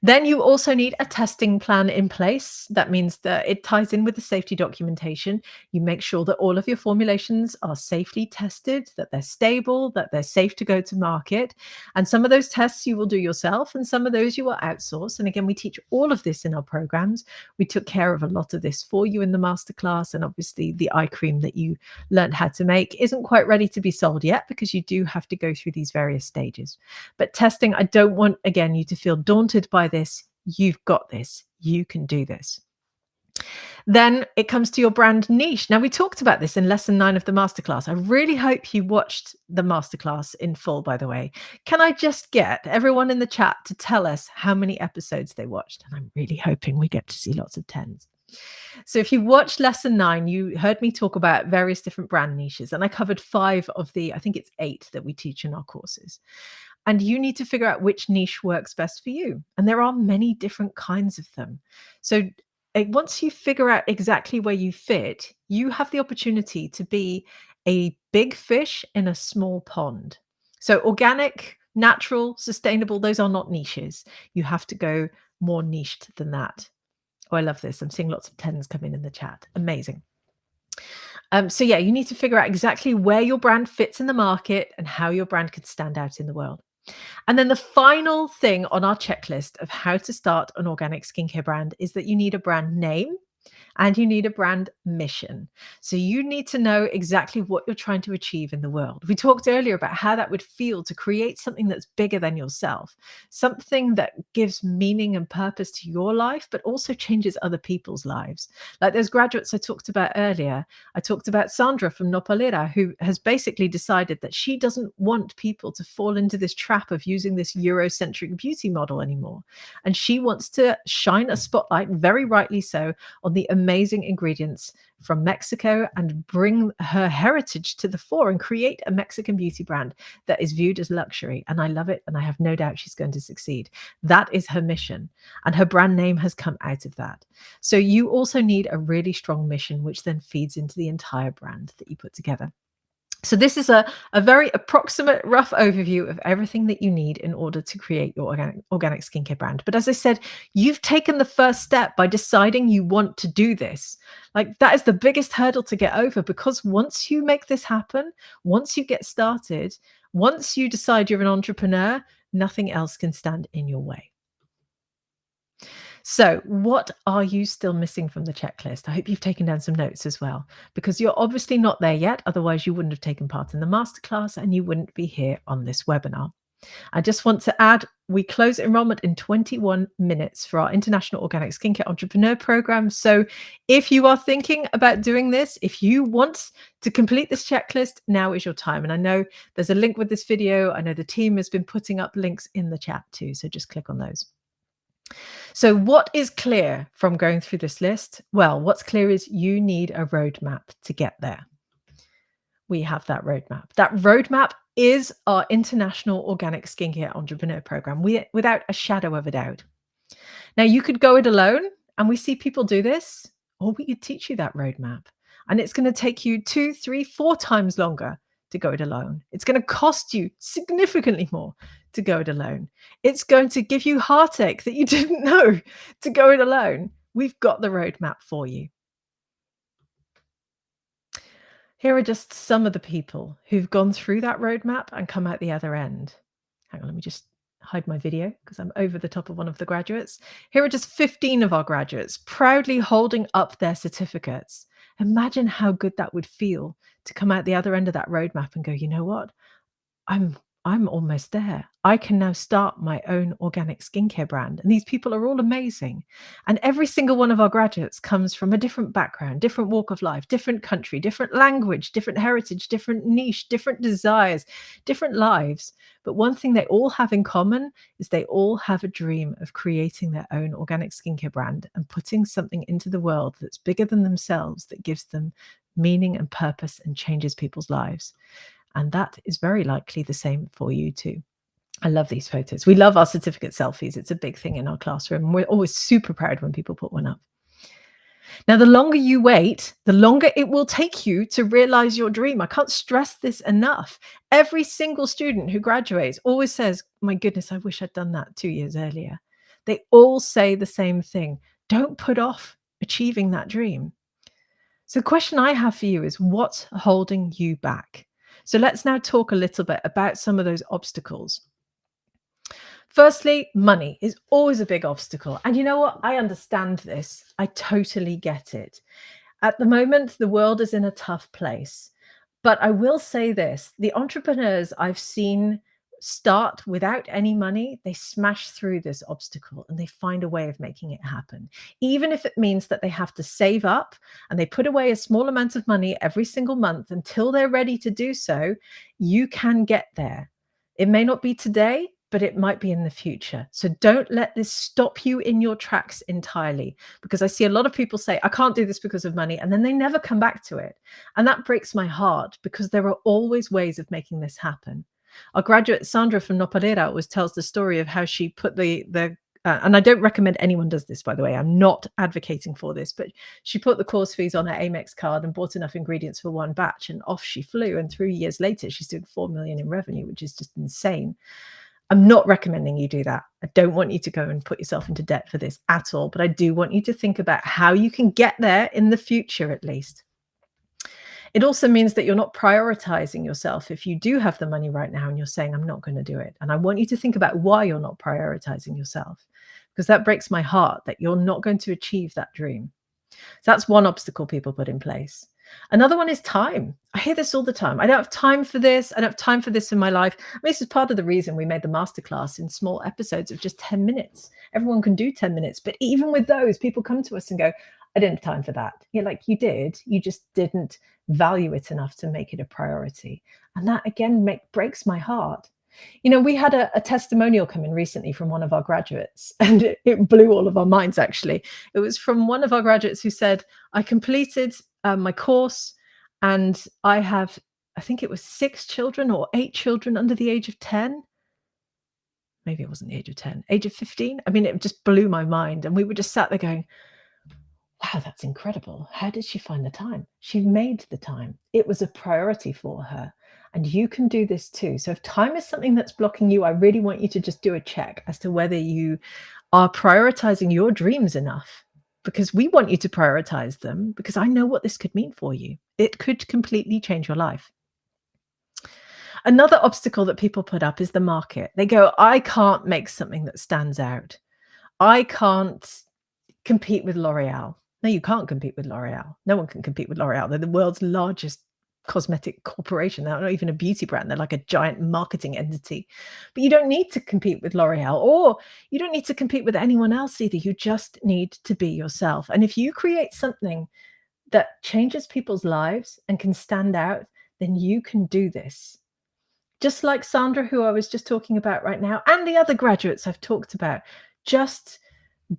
Then you also need a testing plan in place. That means that it ties in with the safety documentation. You make sure that all of your formulations are safely tested, that they're stable, that they're safe to go to market. And some of those tests you will do yourself, and some of those you will outsource. And again, we teach all of this in our programs. We took care of a lot of this for you in the masterclass. And obviously, the eye cream that you learned how to make isn't quite ready to be sold yet, because you do have to go through these various stages. But testing, I don't want, again, you to feel daunted by this. You've got this. You can do this. Then it comes to your brand niche. Now, we talked about this in lesson 9 of the masterclass. I really hope you watched the masterclass in full, by the way. Can I just get everyone in the chat to tell us how many episodes they watched? And I'm really hoping we get to see lots of 10s. So if you watched lesson 9, you heard me talk about various different brand niches, and I covered 5 of the, I think it's 8 that we teach in our courses. And you need to figure out which niche works best for you. And there are many different kinds of them. So once you figure out exactly where you fit, you have the opportunity to be a big fish in a small pond. So organic, natural, sustainable, those are not niches. You have to go more niched than that. Oh, I love this. I'm seeing lots of 10s come in the chat. Amazing. So yeah, you need to figure out exactly where your brand fits in the market and how your brand can stand out in the world. And then the final thing on our checklist of how to start an organic skincare brand is that you need a brand name and you need a brand mission. So you need to know exactly what you're trying to achieve in the world. We talked earlier about how that would feel to create something that's bigger than yourself, something that gives meaning and purpose to your life, but also changes other people's lives. Like those graduates I talked about earlier. I talked about Sandra from Nopalera, who has basically decided that she doesn't want people to fall into this trap of using this Eurocentric beauty model anymore. And she wants to shine a spotlight, very rightly so, on the amazing ingredients from Mexico and bring her heritage to the fore and create a Mexican beauty brand that is viewed as luxury. And I love it. And I have no doubt she's going to succeed. That is her mission. And her brand name has come out of that. So you also need a really strong mission, which then feeds into the entire brand that you put together. So this is a very approximate, rough overview of everything that you need in order to create your organic skincare brand. But as I said, you've taken the first step by deciding you want to do this. Like that is the biggest hurdle to get over, because once you make this happen, once you get started, once you decide you're an entrepreneur, nothing else can stand in your way. So what are you still missing from the checklist? I hope you've taken down some notes as well, because you're obviously not there yet. Otherwise, you wouldn't have taken part in the masterclass and you wouldn't be here on this webinar. I just want to add, we close enrollment in 21 minutes for our International Organic Skincare Entrepreneur Program. So if you are thinking about doing this, if you want to complete this checklist, now is your time. And I know there's a link with this video. I know the team has been putting up links in the chat too. So just click on those. So what is clear from going through this list? Well, what's clear is you need a roadmap to get there. We have that roadmap. That roadmap is our International Organic Skincare Entrepreneur Program, without a shadow of a doubt. Now, you could go it alone, and we see people do this, or we could teach you that roadmap. And it's going to take you 2, 3, 4 times longer to go it alone. It's going to cost you significantly more to go it alone. It's going to give you heartache that you didn't know to go it alone. We've got the roadmap for you. Here are just some of the people who've gone through that roadmap and come out the other end. Hang on, let me just hide my video because I'm over the top of one of the graduates. Here are just 15 of our graduates proudly holding up their certificates. Imagine how good that would feel to come out the other end of that roadmap and go, you know what? I'm almost there. I can now start my own organic skincare brand. And these people are all amazing. And every single one of our graduates comes from a different background, different walk of life, different country, different language, different heritage, different niche, different desires, different lives. But one thing they all have in common is they all have a dream of creating their own organic skincare brand and putting something into the world that's bigger than themselves, that gives them meaning and purpose and changes people's lives. And that is very likely the same for you too. I love these photos. We love our certificate selfies. It's a big thing in our classroom. And we're always super proud when people put one up. Now, the longer you wait, the longer it will take you to realize your dream. I can't stress this enough. Every single student who graduates always says, my goodness, I wish I'd done that 2 years earlier. They all say the same thing. Don't put off achieving that dream. So the question I have for you is, what's holding you back? So let's now talk a little bit about some of those obstacles. Firstly, money is always a big obstacle. And you know what? I understand this. I totally get it. At the moment, the world is in a tough place. But I will say this, the entrepreneurs I've seen start without any money, they smash through this obstacle and they find a way of making it happen. Even if it means that they have to save up and they put away a small amount of money every single month until they're ready to do so, you can get there. It may not be today, but it might be in the future. So don't let this stop you in your tracks entirely, because I see a lot of people say, I can't do this because of money, and then they never come back to it. And that breaks my heart, because there are always ways of making this happen. Our graduate Sandra from Nopalera always tells the story of how she put and I don't recommend anyone does this, by the way, I'm not advocating for this, but she put the course fees on her Amex card and bought enough ingredients for one batch, and off she flew. And 3 years later, she's doing 4 million in revenue, which is just insane. I'm not recommending you do that. I don't want you to go and put yourself into debt for this at all, but I do want you to think about how you can get there in the future, at least. It also means that you're not prioritizing yourself if you do have the money right now and you're saying, I'm not going to do it. And I want you to think about why you're not prioritizing yourself, because that breaks my heart that you're not going to achieve that dream. So that's one obstacle people put in place. Another one is time. I hear this all the time. I don't have time for this. I don't have time for this in my life. I mean, this is part of the reason we made the masterclass in small episodes of just 10 minutes. Everyone can do 10 minutes. But even with those, people come to us and go, I didn't have time for that. You're like, you did. You just didn't value it enough to make it a priority. And that, again, breaks my heart. You know, we had a testimonial come in recently from one of our graduates, and it blew all of our minds, actually. It was from one of our graduates who said, I completed my course, and I think it was 6 children or 8 children under the age of 10. Maybe it wasn't the age of 10, age of 15. I mean, it just blew my mind. And we were just sat there going, wow, that's incredible. How did she find the time? She made the time. It was a priority for her. And you can do this too. So if time is something that's blocking you, I really want you to just do a check as to whether you are prioritizing your dreams enough, because we want you to prioritize them, because I know what this could mean for you. It could completely change your life. Another obstacle that people put up is the market. They go, I can't make something that stands out. I can't compete with L'Oreal. No, you can't compete with L'Oreal. No one can compete with L'Oreal. They're the world's largest cosmetic corporation. They're not even a beauty brand. They're like a giant marketing entity. But you don't need to compete with L'Oreal, or you don't need to compete with anyone else either. You just need to be yourself. And if you create something that changes people's lives and can stand out, then you can do this. Just like Sandra, who I was just talking about right now, and the other graduates I've talked about. Just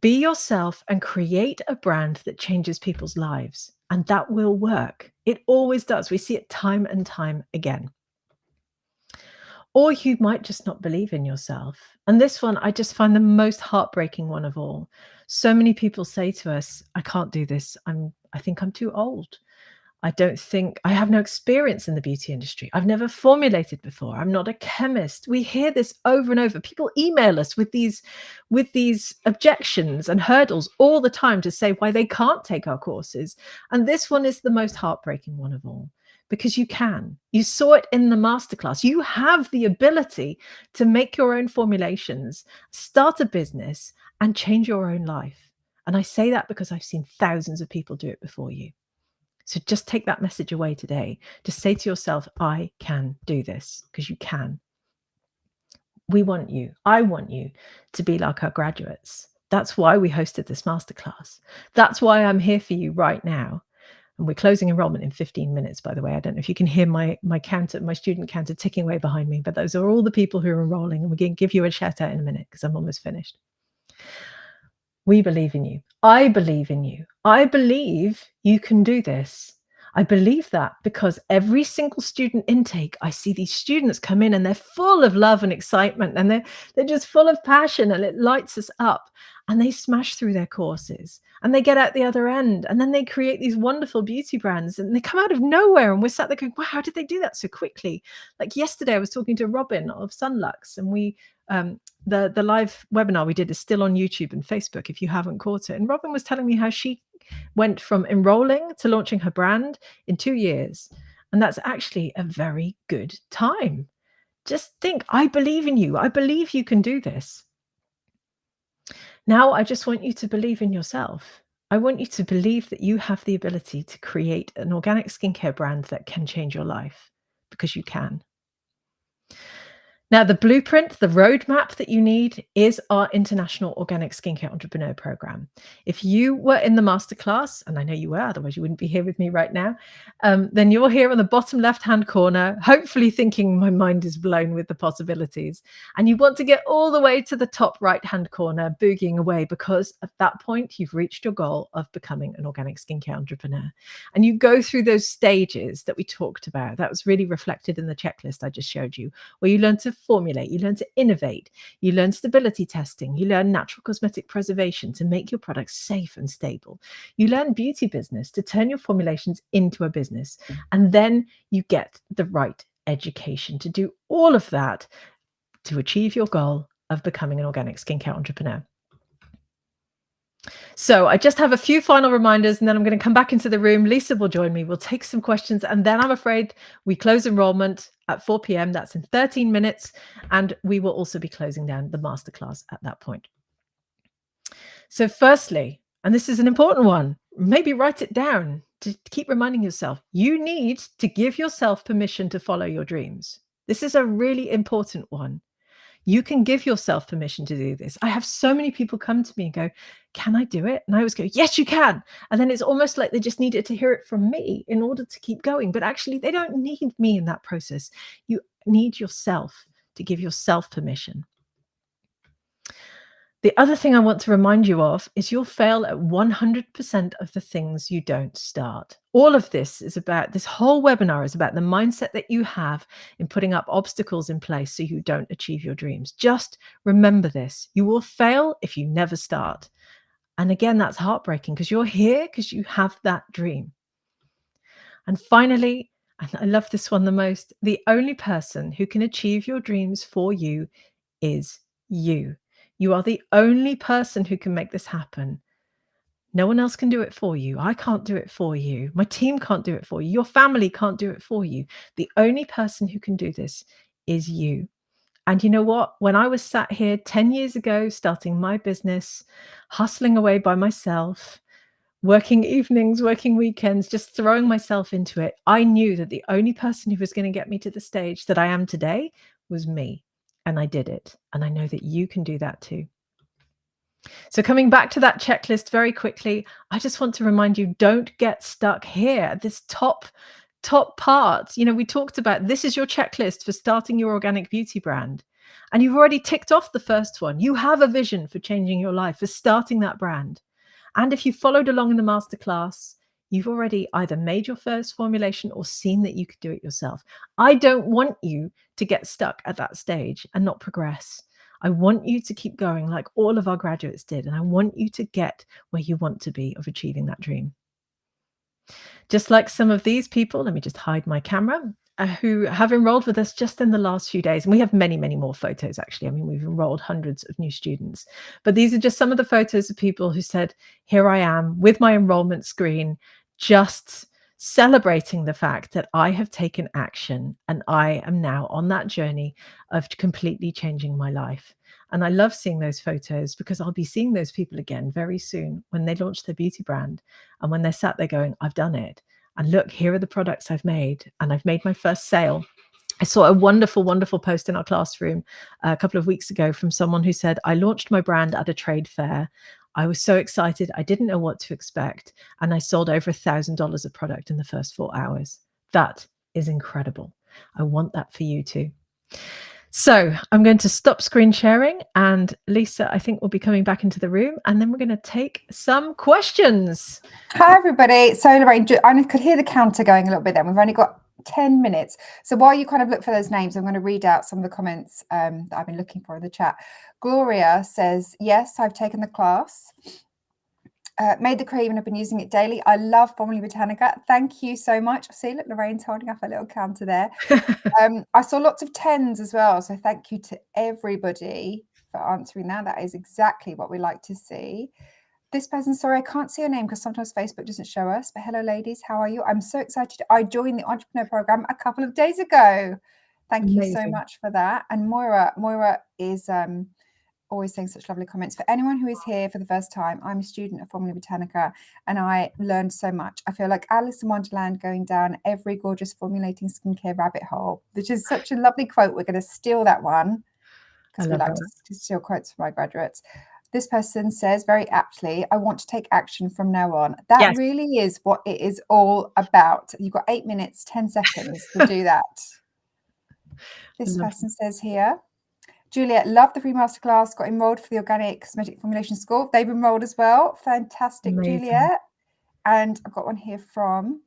be yourself and create a brand that changes people's lives, and that will work. It always does. We see it time and time again. Or you might just not believe in yourself. And this one, I just find the most heartbreaking one of all. So many people say to us, I can't do this. I think I'm too old. I have no experience in the beauty industry. I've never formulated before. I'm not a chemist. We hear this over and over. People email us with these objections and hurdles all the time to say why they can't take our courses. And this one is the most heartbreaking one of all, because you can. You saw it in the masterclass. You have the ability to make your own formulations, start a business, and change your own life. And I say that because I've seen thousands of people do it before you. So just take that message away today. Just say to yourself, I can do this, because you can. I want you to be like our graduates. That's why we hosted this masterclass. That's why I'm here for you right now. And we're closing enrollment in 15 minutes, by the way. I don't know if you can hear my student counter ticking away behind me, but those are all the people who are enrolling. And we're going to give you a shout out in a minute, because I'm almost finished. We believe in you. I believe in you. I believe you can do this. I believe that because every single student intake, I see these students come in and they're full of love and excitement, and they're just full of passion, and it lights us up, and they smash through their courses and they get out the other end, and then they create these wonderful beauty brands, and they come out of nowhere, and we're sat there going, wow, how did they do that so quickly? Like yesterday I was talking to Robin of Sunlux, and we the live webinar we did is still on YouTube and Facebook if you haven't caught it, and Robin was telling me how she went from enrolling to launching her brand in 2 years. And that's actually a very good time. Just think, I believe in you. I believe you can do this. Now, I just want you to believe in yourself. I want you to believe that you have the ability to create an organic skincare brand that can change your life, because you can. Now, the blueprint, the roadmap that you need is our International Organic Skincare Entrepreneur Program. If you were in the masterclass, and I know you were, otherwise you wouldn't be here with me right now, then you're here on the bottom left-hand corner, hopefully thinking my mind is blown with the possibilities. And you want to get all the way to the top right-hand corner, boogieing away, because at that point, you've reached your goal of becoming an organic skincare entrepreneur. And you go through those stages that we talked about. That was really reflected in the checklist I just showed you, where you learn to formulate, you learn to innovate, you learn stability testing, you learn natural cosmetic preservation to make your products safe and stable. You learn beauty business to turn your formulations into a business. And then you get the right education to do all of that to achieve your goal of becoming an organic skincare entrepreneur. So I just have a few final reminders, and then I'm going to come back into the room. Lisa will join me. We'll take some questions, and then I'm afraid we close enrollment at 4 p.m. That's in 13 minutes. And we will also be closing down the masterclass at that point. So firstly, and this is an important one, maybe write it down to keep reminding yourself, you need to give yourself permission to follow your dreams. This is a really important one. You can give yourself permission to do this. I have so many people come to me and go, can I do it? And I always go, yes, you can. And then it's almost like they just needed to hear it from me in order to keep going. But actually, they don't need me in that process. You need yourself to give yourself permission. The other thing I want to remind you of is you'll fail at 100% of the things you don't start. All of this is about, this whole webinar is about the mindset that you have in putting up obstacles in place so you don't achieve your dreams. Just remember this. You will fail if you never start. And again, that's heartbreaking because you're here because you have that dream. And finally, and I love this one the most, the only person who can achieve your dreams for you is you. You are the only person who can make this happen. No one else can do it for you. I can't do it for you. My team can't do it for you. Your family can't do it for you. The only person who can do this is you. And you know what? When I was sat here 10 years ago, starting my business, hustling away by myself, working evenings, working weekends, just throwing myself into it, I knew that the only person who was going to get me to the stage that I am today was me. And I did it. And I know that you can do that too. So coming back to that checklist very quickly, I just want to remind you, don't get stuck here. This top part, we talked about, this is your checklist for starting your organic beauty brand. And you've already ticked off the first one. You have a vision for changing your life, for starting that brand. And if you followed along in the masterclass, you've already either made your first formulation or seen that you could do it yourself. I don't want you to get stuck at that stage and not progress. I want you to keep going like all of our graduates did. And I want you to get where you want to be of achieving that dream. Just like some of these people, let me just hide my camera, who have enrolled with us just in the last few days. And we have many, many more photos, actually. I mean, we've enrolled hundreds of new students. But these are just some of the photos of people who said, here I am with my enrollment screen, just celebrating the fact that I have taken action and I am now on that journey of completely changing my life. And I love seeing those photos because I'll be seeing those people again very soon when they launch their beauty brand and when they're sat there going, I've done it. And look, here are the products I've made, and I've made my first sale. I saw a wonderful, wonderful post in our classroom a couple of weeks ago from someone who said, I launched my brand at a trade fair. I was so excited. I didn't know what to expect. And I sold over $1,000 of product in the first 4 hours. That is incredible. I want that for you too. So I'm going to stop screen sharing, and Lisa, I think, will be coming back into the room, and then we're going to take some questions. Hi, everybody. So, Lorraine, I could hear the counter going a little bit then. We've only got 10 minutes. So while you kind of look for those names, I'm going to read out some of the comments that I've been looking for in the chat. Gloria says, yes, I've taken the class. Made the cream and have been using it daily. I love Formula Botanica. Thank you so much. See, look, Lorraine's holding up a little counter there. I saw lots of 10s as well. So thank you to everybody for answering that. That is exactly what we like to see. This person, sorry, I can't see your name because sometimes Facebook doesn't show us. But hello, ladies. How are you? I'm so excited. I joined the entrepreneur program a couple of days ago. Thank you so much for that. And Moira is always saying such lovely comments. For anyone who is here for the first time, I'm a student of Formula Botanica and I learned so much. I feel like Alice in Wonderland going down every gorgeous formulating skincare rabbit hole, which is such a lovely quote. We're going to steal that one because we like to steal quotes from my graduates. This person says very aptly, I want to take action from now on. That really is what it is all about. You've got 8 minutes, 10 seconds to do that. This person says here, Juliet, love the free masterclass, got enrolled for the organic cosmetic formulation school. They've enrolled as well. Fantastic, amazing. Juliet. And I've got one here from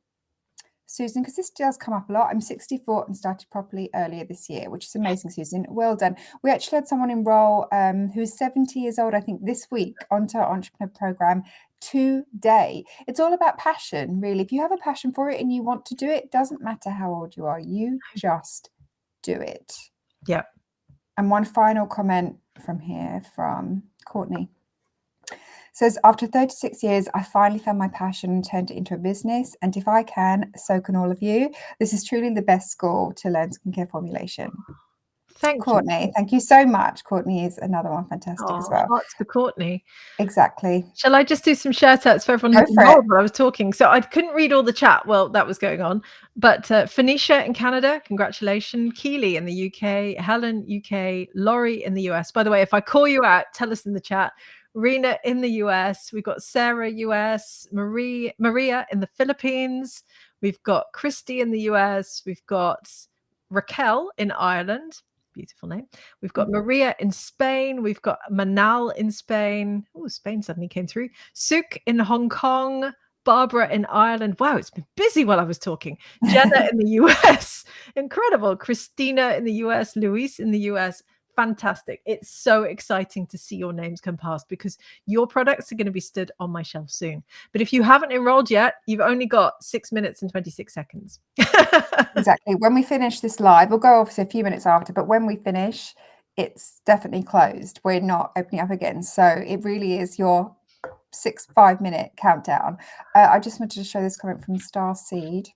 Susan, because this does come up a lot. I'm 64 and started properly earlier this year, which is amazing, Susan. Well done. We actually had someone enroll who's 70 years old, I think, this week onto our entrepreneur program today. It's all about passion, really. If you have a passion for it and you want to do it, doesn't matter how old you are. You just do it. Yeah. And one final comment from here from Courtney. Says, after 36 years, I finally found my passion and turned it into a business. And if I can, so can all of you. This is truly the best school to learn skincare formulation. Thank Courtney. you. Thank you so much. Courtney is another one fantastic as well. Hearts for Courtney. Exactly. Shall I just do some shout outs for everyone who's involved while I was talking? So I couldn't read all the chat while that was going on. But Phoenicia in Canada, congratulations. Keely in the UK, Helen, UK, Laurie in the US. By the way, if I call you out, tell us in the chat. Rena in the US. We've got Sarah, US, Maria in the Philippines. We've got Christy in the US. We've got Raquel in Ireland. Beautiful name. We've got Maria in Spain. We've got Manal in Spain. Oh, Spain suddenly came through. Suk in Hong Kong. Barbara in Ireland. Wow, it's been busy while I was talking. Jenna in the US. Incredible. Christina in the US. Luis in the US. Fantastic. It's so exciting to see your names come past because your products are going to be stood on my shelf soon. But if you haven't enrolled yet, you've only got 6 minutes and 26 seconds. Exactly. When we finish this live, we'll go obviously a few minutes after, but when we finish, it's definitely closed. We're not opening up again. So it really is your 5-minute countdown. I just wanted to show this comment from Starseed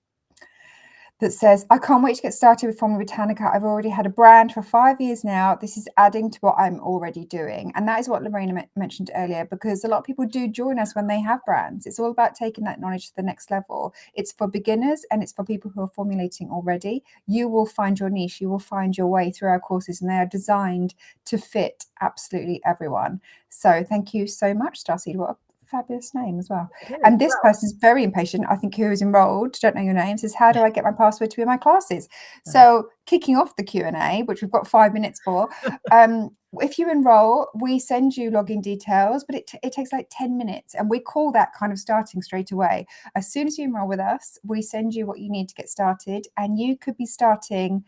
that says, I can't wait to get started with Formula Botanica. I've already had a brand for 5 years now. This is adding to what I'm already doing. And that is what Lorena mentioned earlier, because a lot of people do join us when they have brands. It's all about taking that knowledge to the next level. It's for beginners and it's for people who are formulating already. You will find your niche. You will find your way through our courses, and they are designed to fit absolutely everyone. So thank you so much, Starseed. What a fabulous name as well. And this person's very impatient, I think, who is enrolled, don't know your name, says, how do I get my password to be in my classes? So kicking off the Q&A, which we've got 5 minutes for, if you enroll, we send you login details, but it takes like 10 minutes, and we call that kind of starting straight away. As soon as you enroll with us, we send you what you need to get started, and you could be starting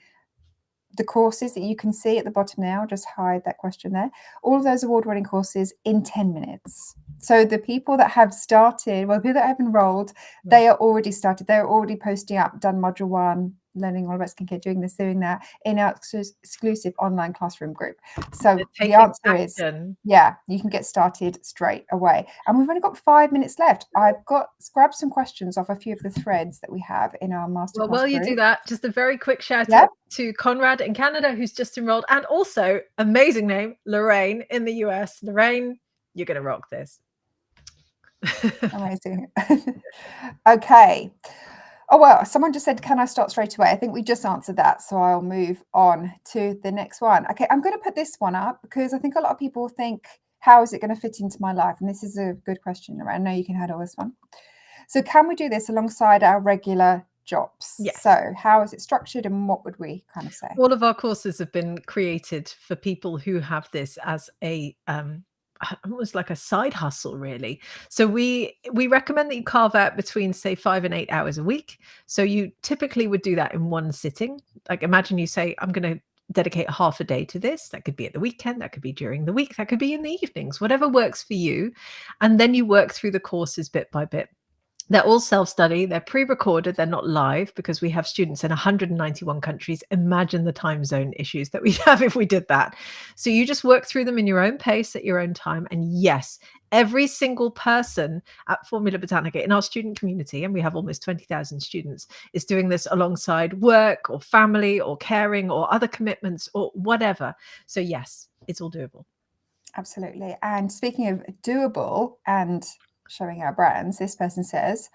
the courses that you can see at the bottom now. Just hide that question there. All of those award-winning courses in 10 minutes. So the people that have started, well, the people that have enrolled, they are already started. They're already posting up, done module 1, learning all about skincare, doing this, doing that in our exclusive online classroom group. So the answer is, yeah, you can get started straight away. And we've only got 5 minutes left. I've grabbed some questions off a few of the threads that we have in our masterclass. Well, while you do that, just a very quick shout out to Conrad in Canada, who's just enrolled, and also, amazing name, Lorraine in the US. Lorraine, you're going to rock this. Amazing. Okay. Oh, well, someone just said, can I start straight away? I think we just answered that. So I'll move on to the next one. Okay, I'm going to put this one up because I think a lot of people think, how is it going to fit into my life? And this is a good question. I know you can handle this one. So can we do this alongside our regular jobs. Yes. So how is it structured, and what would we kind of say? All of our courses have been created for people who have this as a almost like a side hustle, really. So we recommend that you carve out between, say, 5 and 8 hours a week. So you typically would do that in one sitting. Like, imagine you say, I'm going to dedicate half a day to this. That could be at the weekend, that could be during the week, that could be in the evenings, whatever works for you. And then you work through the courses bit by bit. They're all self-study. They're pre-recorded. They're not live because we have students in 191 countries. Imagine the time zone issues that we'd have if we did that. So you just work through them in your own pace at your own time. And yes, every single person at Formula Botanica in our student community, and we have almost 20,000 students, is doing this alongside work or family or caring or other commitments or whatever. So yes, it's all doable. Absolutely. And speaking of doable and showing our brands, this person says,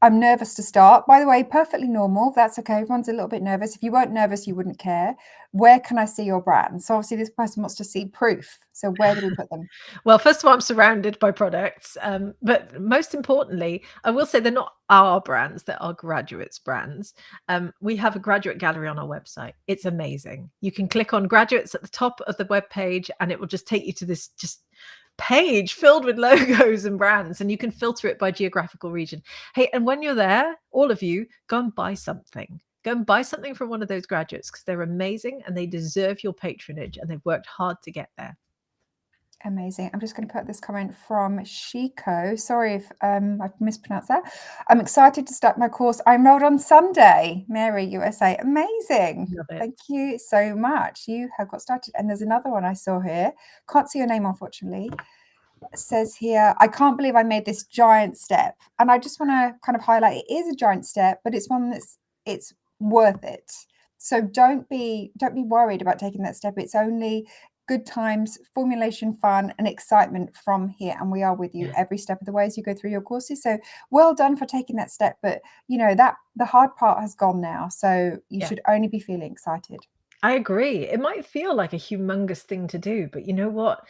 I'm nervous to start. By the way, perfectly normal. That's okay. Everyone's a little bit nervous. If you weren't nervous, you wouldn't care. Where can I see your brand? So obviously this person wants to see proof. So where do we put them? Well, first of all, I'm surrounded by products. But most importantly, I will say they're not our brands, they're our graduates' brands. We have a graduate gallery on our website. It's amazing. You can click on graduates at the top of the web page, and it will just take you to this just page filled with logos and brands, and you can filter it by geographical region. Hey, and when you're there, all of you, go and buy something. Go and buy something from one of those graduates, because they're amazing and they deserve your patronage, and they've worked hard to get there. Amazing. I'm just going to put this comment from Shiko. Sorry if I've mispronounced that. I'm excited to start my course. I enrolled on Sunday. Mary, USA. Amazing. Thank you so much. You have got started. And there's another one I saw here. Can't see your name, unfortunately. It says here, I can't believe I made this giant step. And I just want to kind of highlight, it is a giant step, but it's one it's worth it. So don't be worried about taking that step. It's only good times, formulation, fun, and excitement from here. And we are with you every step of the way as you go through your courses. So well done for taking that step. But you know that the hard part has gone now. So you should only be feeling excited. I agree. It might feel like a humongous thing to do, but you know what?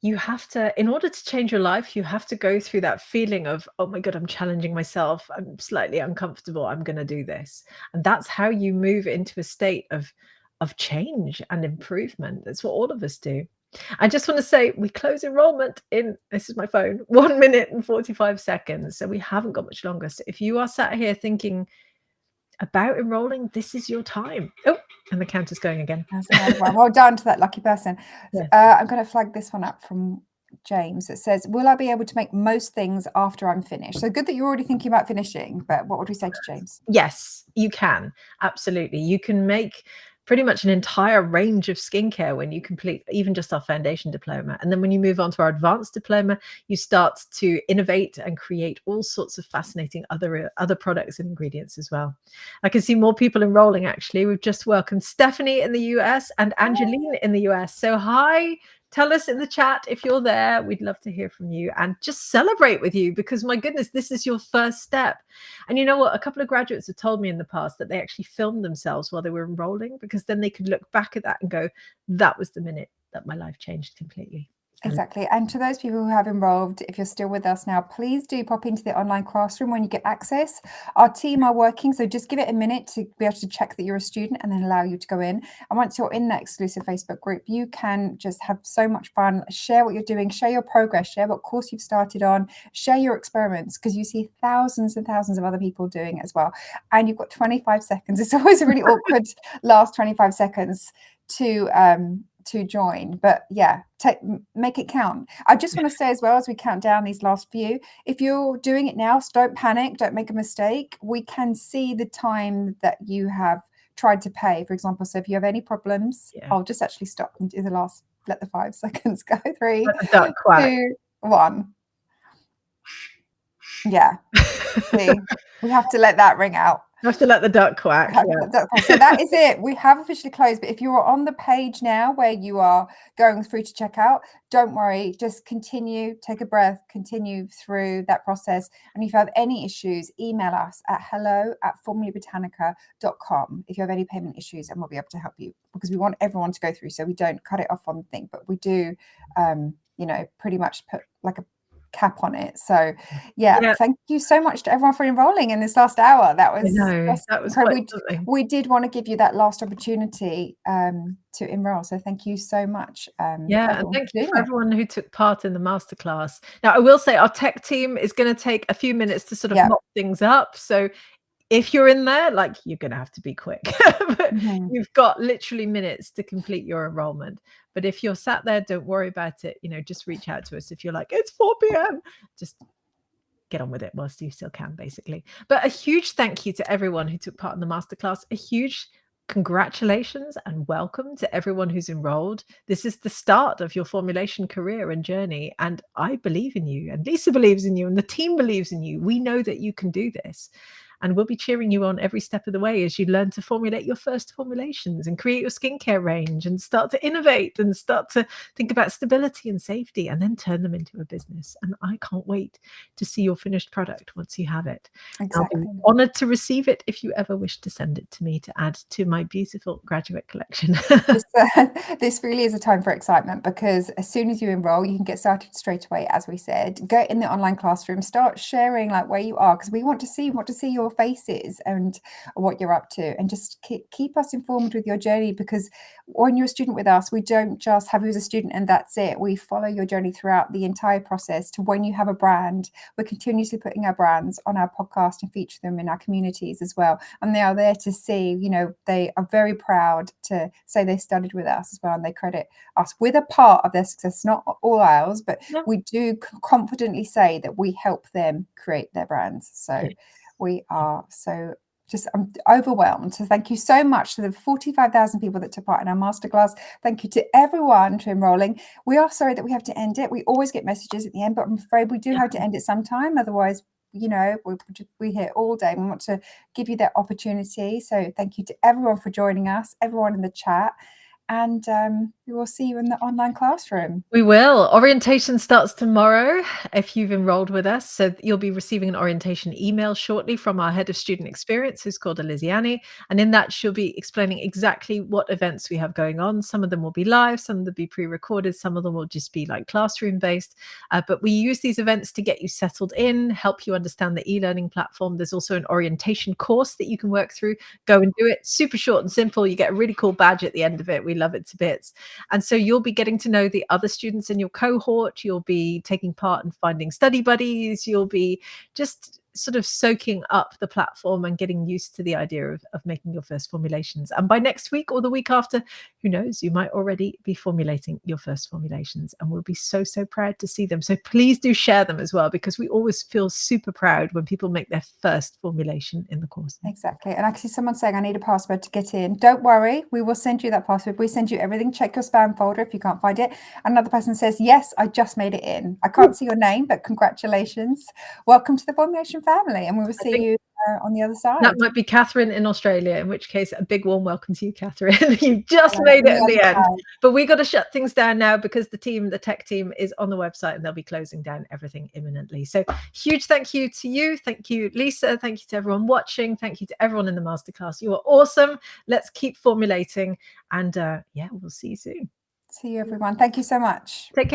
You have to, in order to change your life, you have to go through that feeling of, oh my God, I'm challenging myself. I'm slightly uncomfortable. I'm going to do this. And that's how you move into a state of change and improvement. That's what all of us do. I just want to say we close enrollment in, this is my phone, 1 minute and 45 seconds. So we haven't got much longer. So if you are sat here thinking about enrolling, this is your time. Oh, and the counter's going again. That's another one. Well done to that lucky person. I'm going to flag this one up from James. It says, will I be able to make most things after I'm finished? So good that you're already thinking about finishing, but what would we say to James? Yes, you can. Absolutely. You can make pretty much an entire range of skincare when you complete even just our foundation diploma. And then when you move on to our advanced diploma, you start to innovate and create all sorts of fascinating other products and ingredients as well. I can see more people enrolling, actually. We've just welcomed Stephanie in the US and Angeline in the US. So hi. Tell us in the chat if you're there. We'd love to hear from you and just celebrate with you, because my goodness, this is your first step. And you know what? A couple of graduates have told me in the past that they actually filmed themselves while they were enrolling, because then they could look back at that and go, that was the minute that my life changed completely. Exactly. And to those people who have enrolled, if you're still with us now, please do pop into the online classroom when you get access. Our team are working, so just give it a minute to be able to check that you're a student and then allow you to go in. And once you're in that exclusive Facebook group, you can just have so much fun, share what you're doing, share your progress, share what course you've started on, share your experiments, because you see thousands and thousands of other people doing it as well. And you've got 25 seconds. It's always a really awkward last 25 seconds to join, but yeah, make it count. I just want to say as well, as we count down these last few, if you're doing it now, don't panic, don't make a mistake. We can see the time that you have tried to pay, for example. So if you have any problems, I'll just actually stop and do the last, let the 5 seconds go. 3, 2, 1. Yeah. See, we have to let that ring out. You have to let the duck quack. So that is it. We have officially closed. But if you are on the page now where you are going through to check out, don't worry. Just continue, take a breath, continue through that process. And if you have any issues, email us at hello@formulabotanica.com if you have any payment issues, and we'll be able to help you, because we want everyone to go through. So we don't cut it off on the thing, but we do, pretty much put like a cap on it. So yeah, thank you so much to everyone for enrolling in this last hour. That was quite something. We did want to give you that last opportunity to enroll, so thank you so much. And thank you for everyone who took part in the masterclass. Now, I will say our tech team is going to take a few minutes to sort of mop things up. So if you're in there, like, you're going to have to be quick. But you've got literally minutes to complete your enrollment. But if you're sat there, don't worry about it. You know, just reach out to us. If you're like, it's 4 p.m., just get on with it whilst you still can, basically. But a huge thank you to everyone who took part in the masterclass. A huge congratulations and welcome to everyone who's enrolled. This is the start of your formulation career and journey. And I believe in you, and Lisa believes in you, and the team believes in you. We know that you can do this. And we'll be cheering you on every step of the way as you learn to formulate your first formulations and create your skincare range and start to innovate and start to think about stability and safety, and then turn them into a business. And I can't wait to see your finished product once you have it. Exactly. I'll be honored to receive it if you ever wish to send it to me to add to my beautiful graduate collection. This really is a time for excitement, because as soon as you enroll, you can get started straight away. As we said, go in the online classroom, start sharing like where you are, because we want to see your faces and what you're up to, and just keep us informed with your journey, because when you're a student with us, we don't just have you as a student and that's it. We follow your journey throughout the entire process to when you have a brand. We're continuously putting our brands on our podcast and feature them in our communities as well, and they are there to see, you know, they are very proud to say they studied with us as well, and they credit us with a part of their success, not all ours, but we do confidently say that we help them create their brands. So we are I'm overwhelmed. So thank you so much to the 45,000 people that took part in our masterclass. Thank you to everyone for enrolling. We are sorry that we have to end it. We always get messages at the end, but I'm afraid we do have to end it sometime. Otherwise, you know, we're here all day. We want to give you that opportunity. So thank you to everyone for joining us, everyone in the chat. And we will see you in the online classroom. We will. Orientation starts tomorrow if you've enrolled with us. So you'll be receiving an orientation email shortly from our head of student experience, who's called Eliziani. And in that, she'll be explaining exactly what events we have going on. Some of them will be live, some of them will be pre-recorded, some of them will just be like classroom based. But we use these events to get you settled in, help you understand the e-learning platform. There's also an orientation course that you can work through. Go and do it. Super short and simple. You get a really cool badge at the end of it. We love it to bits. And so you'll be getting to know the other students in your cohort. You'll be taking part in finding study buddies. You'll be just sort of soaking up the platform and getting used to the idea of making your first formulations. And by next week or the week after, who knows, you might already be formulating your first formulations, and we'll be so proud to see them. So please do share them as well, because we always feel super proud when people make their first formulation in the course. Exactly. And I can see someone saying, I need a password to get in. Don't worry, we will send you that password. We send you everything. Check your spam folder if you can't find it. Another person says, yes, I just made it in. I can't see your name, but congratulations. Welcome to the formulation family, and we will see you on the other side. That might be Catherine in Australia, in which case a big warm welcome to you, Catherine. You just made it in the end. But we got to shut things down now, because the tech team is on the website and they'll be closing down everything imminently. So huge thank you to you. Thank you, Lisa. Thank you to everyone watching. Thank you to everyone in the masterclass. You are awesome. Let's keep formulating, and we'll see you soon. See you, everyone. Thank you so much. Take care.